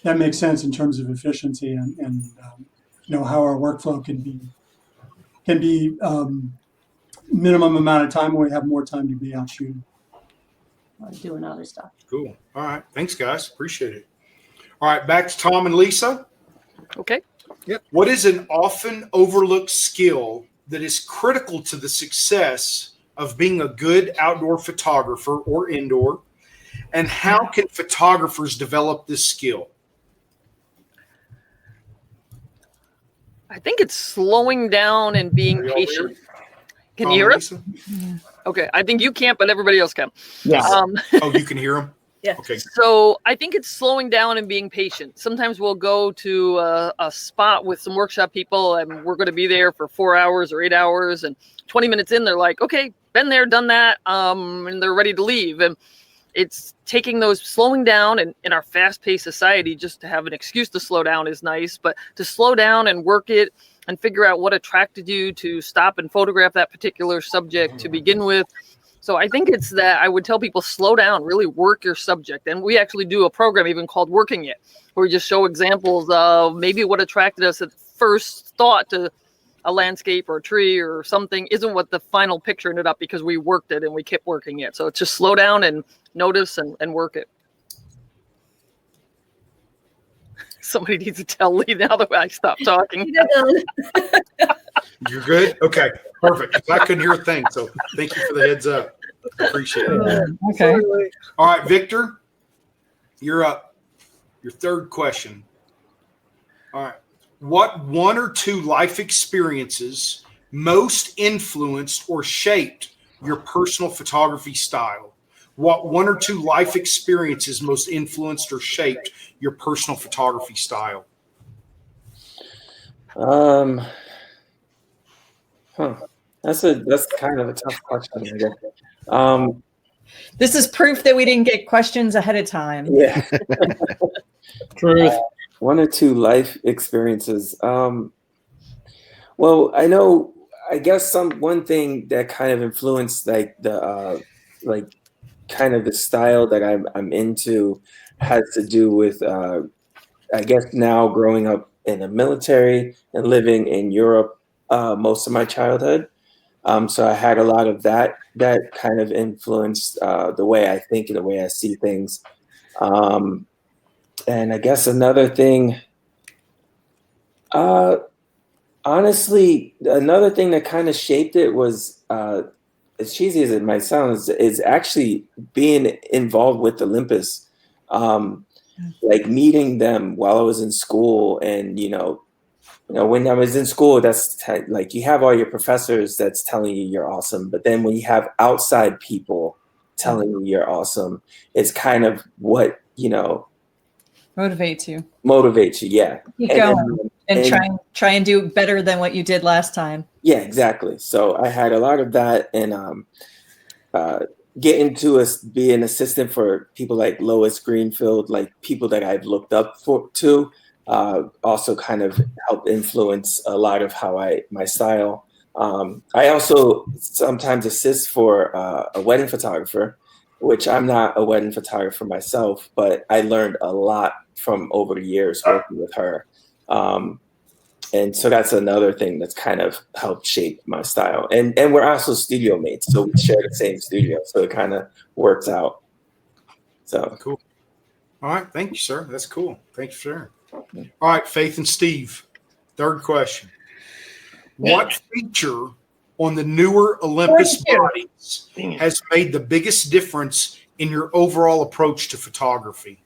that makes sense in terms of efficiency and how our workflow can be minimum amount of time when we have more time to be out shooting. Doing other stuff. Cool. All right. Thanks, guys. Appreciate it. All right. Back to Tom and Lisa. Okay. Yep. What is an often overlooked skill that is critical to the success of being a good outdoor photographer or indoor? And how can photographers develop this skill? I think it's slowing down and being patient. Can you hear us? Okay, I think you can't, but everybody else can. Yeah. Oh, you can hear them? Yeah. Okay. So I think it's slowing down and being patient. Sometimes we'll go to a spot with some workshop people and we're going to be there for 4 hours or 8 hours. And 20 minutes in, they're like, okay, been there, done that. And they're ready to leave. And it's taking those, slowing down, and in our fast-paced society, just to have an excuse to slow down is nice, but to slow down and work it and figure out what attracted you to stop and photograph that particular subject to begin with. So I think it's that I would tell people, slow down, really work your subject. And we actually do a program even called Working It, where we just show examples of maybe what attracted us at first thought to a landscape or a tree or something isn't what the final picture ended up, because we worked it and we kept working it. So it's just slow down and notice and work it. Somebody needs to tell Lee now that I stopped talking. You're good? Okay, perfect. I couldn't hear a thing, so thank you for the heads up. Appreciate it. Okay. All right, Victor, you're up. Your third question. All right. What one or two life experiences most influenced or shaped your personal photography style? What one or two life experiences most influenced or shaped your personal photography style? That's kind of a tough question, I guess. This is proof that we didn't get questions ahead of time. Yeah. Truth. One or two life experiences. Well, I guess one thing that kind of influenced like the kind of the style that I'm into has to do with I guess now growing up in the military and living in Europe most of my childhood. So I had a lot of that kind of influenced the way I think and the way I see things. And I guess another thing, honestly, another thing that kind of shaped it was, as cheesy as it might sound, is actually being involved with Olympus. Like meeting them while I was in school, and when I was in school, that's like you have all your professors that's telling you you're awesome, but then when you have outside people telling you you're awesome, it's kind of what Motivates you. Yeah. Keep going and try and do better than what you did last time. Yeah, exactly. So I had a lot of that, and getting to be an assistant for people like Lois Greenfield, like people that I've looked up to, also kind of helped influence a lot of how my style. I also sometimes assist for a wedding photographer, which I'm not a wedding photographer myself, but I learned a lot from over the years working with her. And so that's another thing that's kind of helped shape my style. And we're also studio mates, so we share the same studio, so it kind of works out. So cool. All right, thank you, sir. That's cool. Thank you, sir. All right, Faith and Steve, third question. What feature on the newer Olympus bodies has made the biggest difference in your overall approach to photography?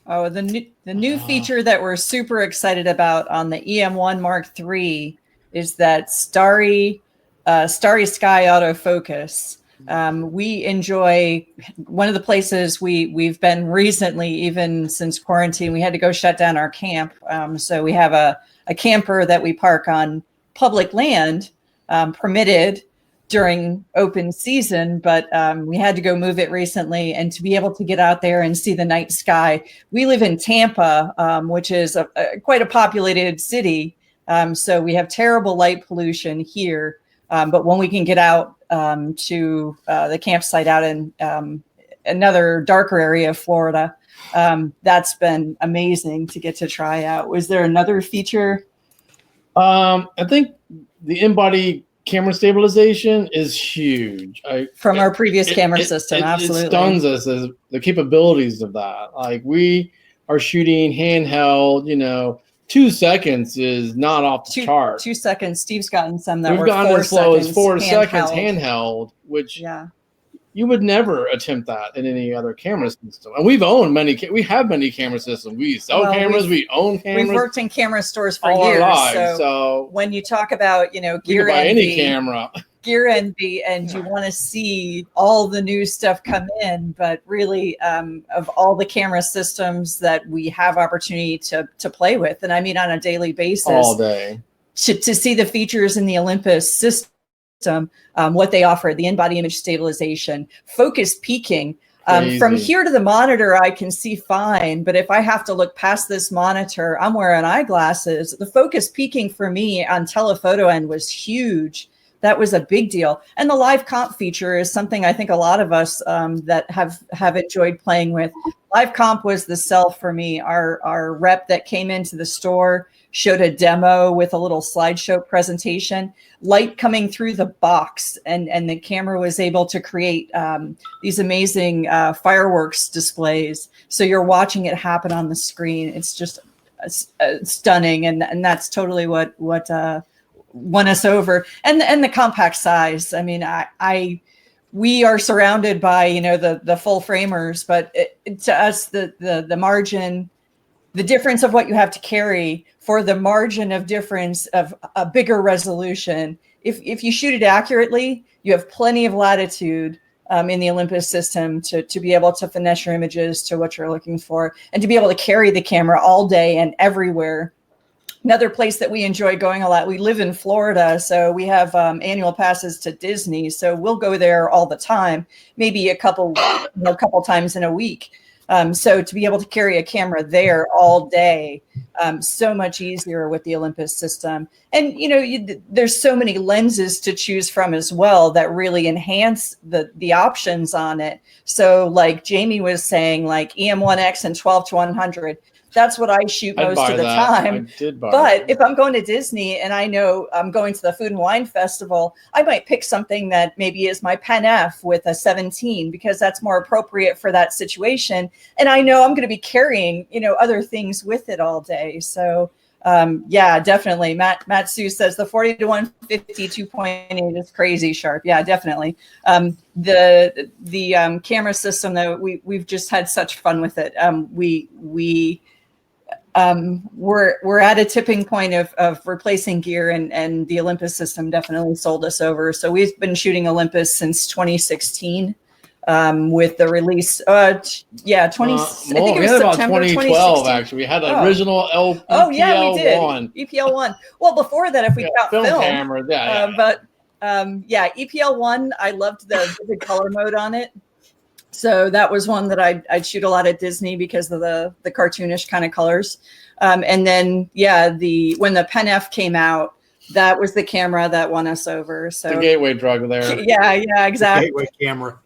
Oh, the new feature that we're super excited about on the EM1 Mark III is that starry sky autofocus. We enjoy one of the places we've been recently, even since quarantine. We had to go shut down our camp, so we have a camper that we park on public land, permitted during open season, but we had to go move it recently, and to be able to get out there and see the night sky. We live in Tampa, which is quite a populated city, so we have terrible light pollution here, but when we can get out to the campsite out in another darker area of Florida, that's been amazing to get to try out. Was there another feature? I think the in-body camera stabilization is huge. From our previous camera system, absolutely. It stuns us as the capabilities of that. Like we are shooting handheld, 2 seconds is not off the chart. 2 seconds. Steve's gotten some that We've were gotten 4 as slow as seconds 4 seconds handheld, which you would never attempt that in any other camera system. And we have many camera systems. We sell cameras, we own cameras. We've worked in camera stores for all years. Our lives, so when you talk about, gear envy, any camera. Gear envy, and you want to see all the new stuff come in, but really of all the camera systems that we have opportunity to play with, and I mean on a daily basis, all day, to see the features in the Olympus system, what they offer, the in-body image stabilization, focus peaking. From here to the monitor, I can see fine, but if I have to look past this monitor, I'm wearing eyeglasses. The focus peaking for me on telephoto end was huge. That was a big deal. And the live comp feature is something I think a lot of us that have enjoyed playing with. Live comp was the sell for me. Our rep that came into the store showed a demo with a little slideshow presentation, light coming through the box, and the camera was able to create these amazing fireworks displays. So you're watching it happen on the screen. It's just stunning, and that's totally what won us over. And the compact size. I mean, we are surrounded by the full framers, but to us the margin, the difference of what you have to carry for the margin of difference of a bigger resolution. If you shoot it accurately, you have plenty of latitude in the Olympus system to be able to finesse your images to what you're looking for, and to be able to carry the camera all day and everywhere. Another place that we enjoy going a lot, we live in Florida, so we have annual passes to Disney. So we'll go there all the time, maybe a couple times in a week. So to be able to carry a camera there all day, so much easier with the Olympus system. And, there's so many lenses to choose from as well that really enhance the options on it. So like Jamie was saying, like EM1X and 12-100, that's what I shoot most of the time. But if I'm going to Disney and I know I'm going to the Food and Wine Festival, I might pick something that maybe is my Pen F with a 17, because that's more appropriate for that situation. And I know I'm going to be carrying, other things with it all day. So yeah, definitely. Matt Sue says the 40-150 2.8 is crazy sharp. Yeah, definitely. The camera system though, we've just had such fun with it. We're at a tipping point of replacing gear, and the Olympus system definitely sold us over. So we've been shooting Olympus since 2016 with the release. I think it was September 2012. Actually, we had the original EPL1. Oh yeah, we did. EPL1. Well, before that, if we got film camera, but EPL1. I loved the color mode on it. So that was one that I'd shoot a lot at Disney because of the cartoonish kind of colors. And then, when the Pen F came out, that was the camera that won us over. So the gateway drug there. Yeah, exactly. The gateway camera.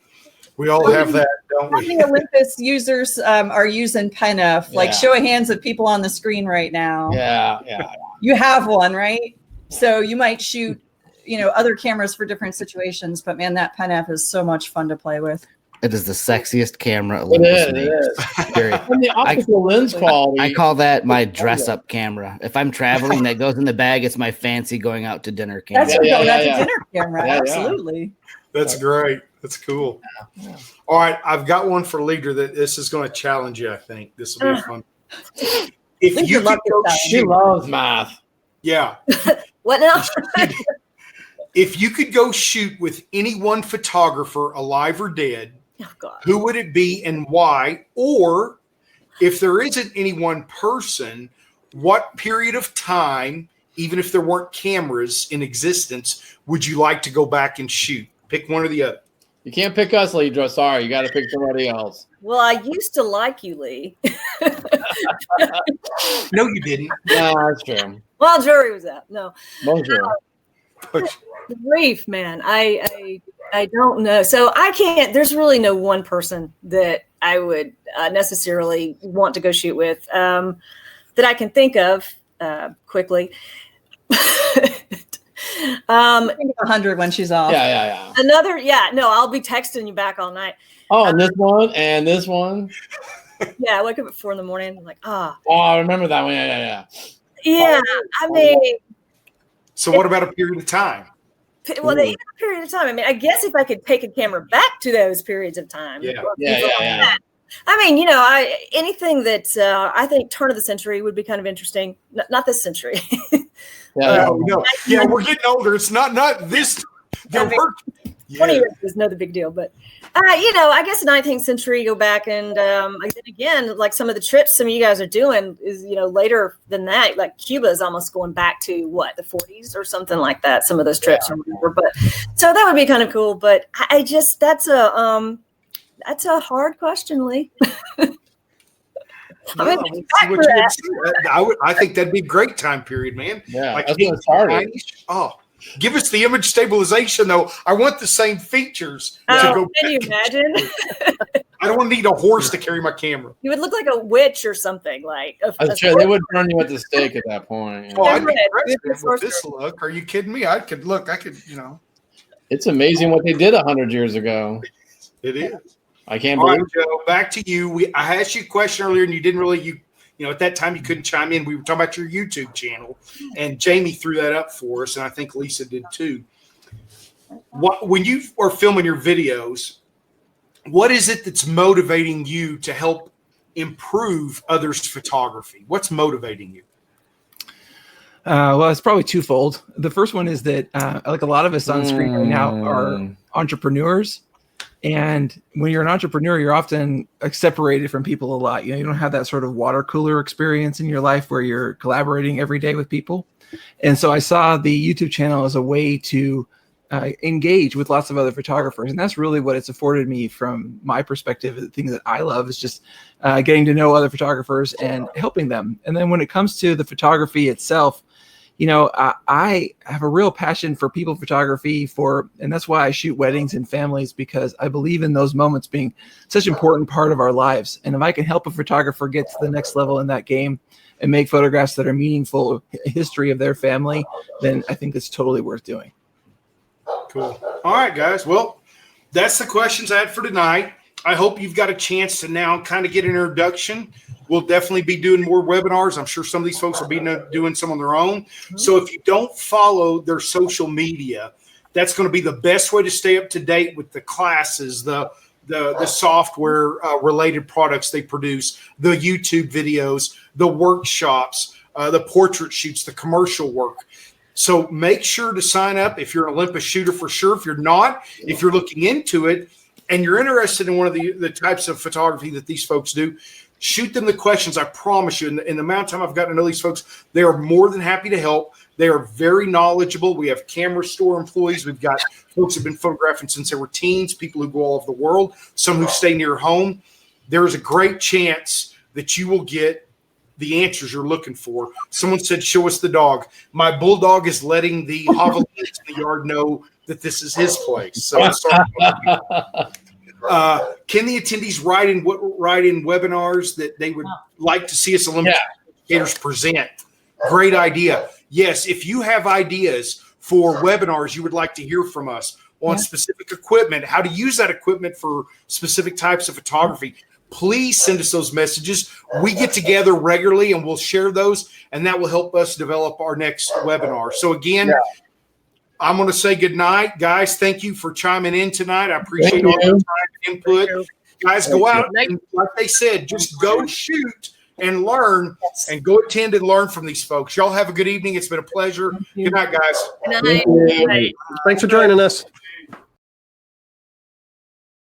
We all have that, don't we? How many Olympus users are using Pen F? Like, show of hands of people on the screen right now. Yeah. You have one, right? So you might shoot, other cameras for different situations. But man, that Pen F is so much fun to play with. It is the sexiest camera Olympus makes. And the optical lens quality. I call that my dress-up camera. If I'm traveling, that goes in the bag. It's my fancy going out to dinner camera. That's going out to dinner camera. Absolutely. That's great. That's cool. Yeah. All right, I've got one for Leader that this is going to challenge you. I think this will be fun. If you could go she loves math. Yeah. What now? If you could go shoot with any one photographer, alive or dead, who would it be and why? Or if there isn't any one person, what period of time, even if there weren't cameras in existence, would you like to go back and shoot? Pick one or the other. You can't pick us, Leedra. Sorry, you got to pick somebody else. Well, I used to like you, Lee. No, you didn't. No, that's true. Well, jury was out. No. Bonjour. Grief, man. I don't know. So I can't. There's really no one person that I would necessarily want to go shoot with that I can think of quickly. 100 when she's off. Yeah. No, I'll be texting you back all night. Oh, and this one and this one. Yeah, I wake up at 4 a.m. I'm like, Oh, I remember that one. Yeah. Yeah, I mean. So what about a period of time? Well, even a period of time. I mean, I guess if I could take a camera back to those periods of time. Yeah. I mean, anything that I think turn of the century would be kind of interesting. Not this century. No. Yeah, we're getting older. It's not this. 20 years is no big deal, but I guess 19th century, go back and again, like some of the trips some of you guys are doing is later than that. Like Cuba is almost going back to the 40s or something like that. Some of those trips or whatever. But so that would be kind of cool. But I just that's a hard question, Lee. I think that'd be a great time period, man. Yeah, like that's when it started. Give us the image stabilization, though. I want the same features. Can you imagine? I don't need a horse to carry my camera. You would look like a witch or something. That's true. They would burn you at the stake at that point. Oh, I'd be impressed with this look. Are you kidding me? I could. It's amazing what they did 100 years ago. It is. I can't believe it. Joe, back to you. I asked you a question earlier, and you didn't really. At that time you couldn't chime in. We were talking about your YouTube channel, and Jamie threw that up for us, and I think Lisa did too. When you are filming your videos, what is it that's motivating you to help improve others' photography? What's motivating you? Well, it's probably twofold. The first one is that like a lot of us on screen right now are entrepreneurs. And when you're an entrepreneur, you're often separated from people a lot. You don't have that sort of water cooler experience in your life where you're collaborating every day with people. And so I saw the YouTube channel as a way to engage with lots of other photographers. And that's really what it's afforded me from my perspective. The thing that I love is just getting to know other photographers and helping them. And then when it comes to the photography itself, I have a real passion for people photography and that's why I shoot weddings and families, because I believe in those moments being such an important part of our lives. And if I can help a photographer get to the next level in that game and make photographs that are meaningful history of their family, then I think it's totally worth doing. Cool. All right, guys. Well, that's the questions I had for tonight. I hope you've got a chance to now kind of get an introduction. We'll definitely be doing more webinars. I'm sure some of these folks will be doing some on their own. So if you don't follow their social media, that's going to be the best way to stay up to date with the classes, the software related products they produce, the YouTube videos, the workshops, the portrait shoots, the commercial work. So make sure to sign up if you're an Olympus shooter for sure. If you're not, if you're looking into it and you're interested in one of the types of photography that these folks do, shoot them the questions. I promise you, in the amount of time I've gotten to know these folks, they are more than happy to help. They are very knowledgeable. We have camera store employees. We've got folks who've been photographing since they were teens, people who go all over the world, some who stay near home. There is a great chance that you will get the answers you're looking for. Someone said, show us the dog. My bulldog is letting the javelinas in the yard know that this is his place. So can the attendees write in webinars that they would like to see us Olympus Educators present? Great idea. Yes, if you have ideas for webinars you would like to hear from us on specific equipment, how to use that equipment for specific types of photography, please send us those messages. We get together regularly and we'll share those, and that will help us develop our next webinar. So again, I'm going to say good night, guys. Thank you for chiming in tonight. I appreciate all the time and input. Guys, go out and, like they said, just go shoot and learn and go attend and learn from these folks. Y'all have a good evening. It's been a pleasure. Good night, guys. Good night. Thanks for joining us.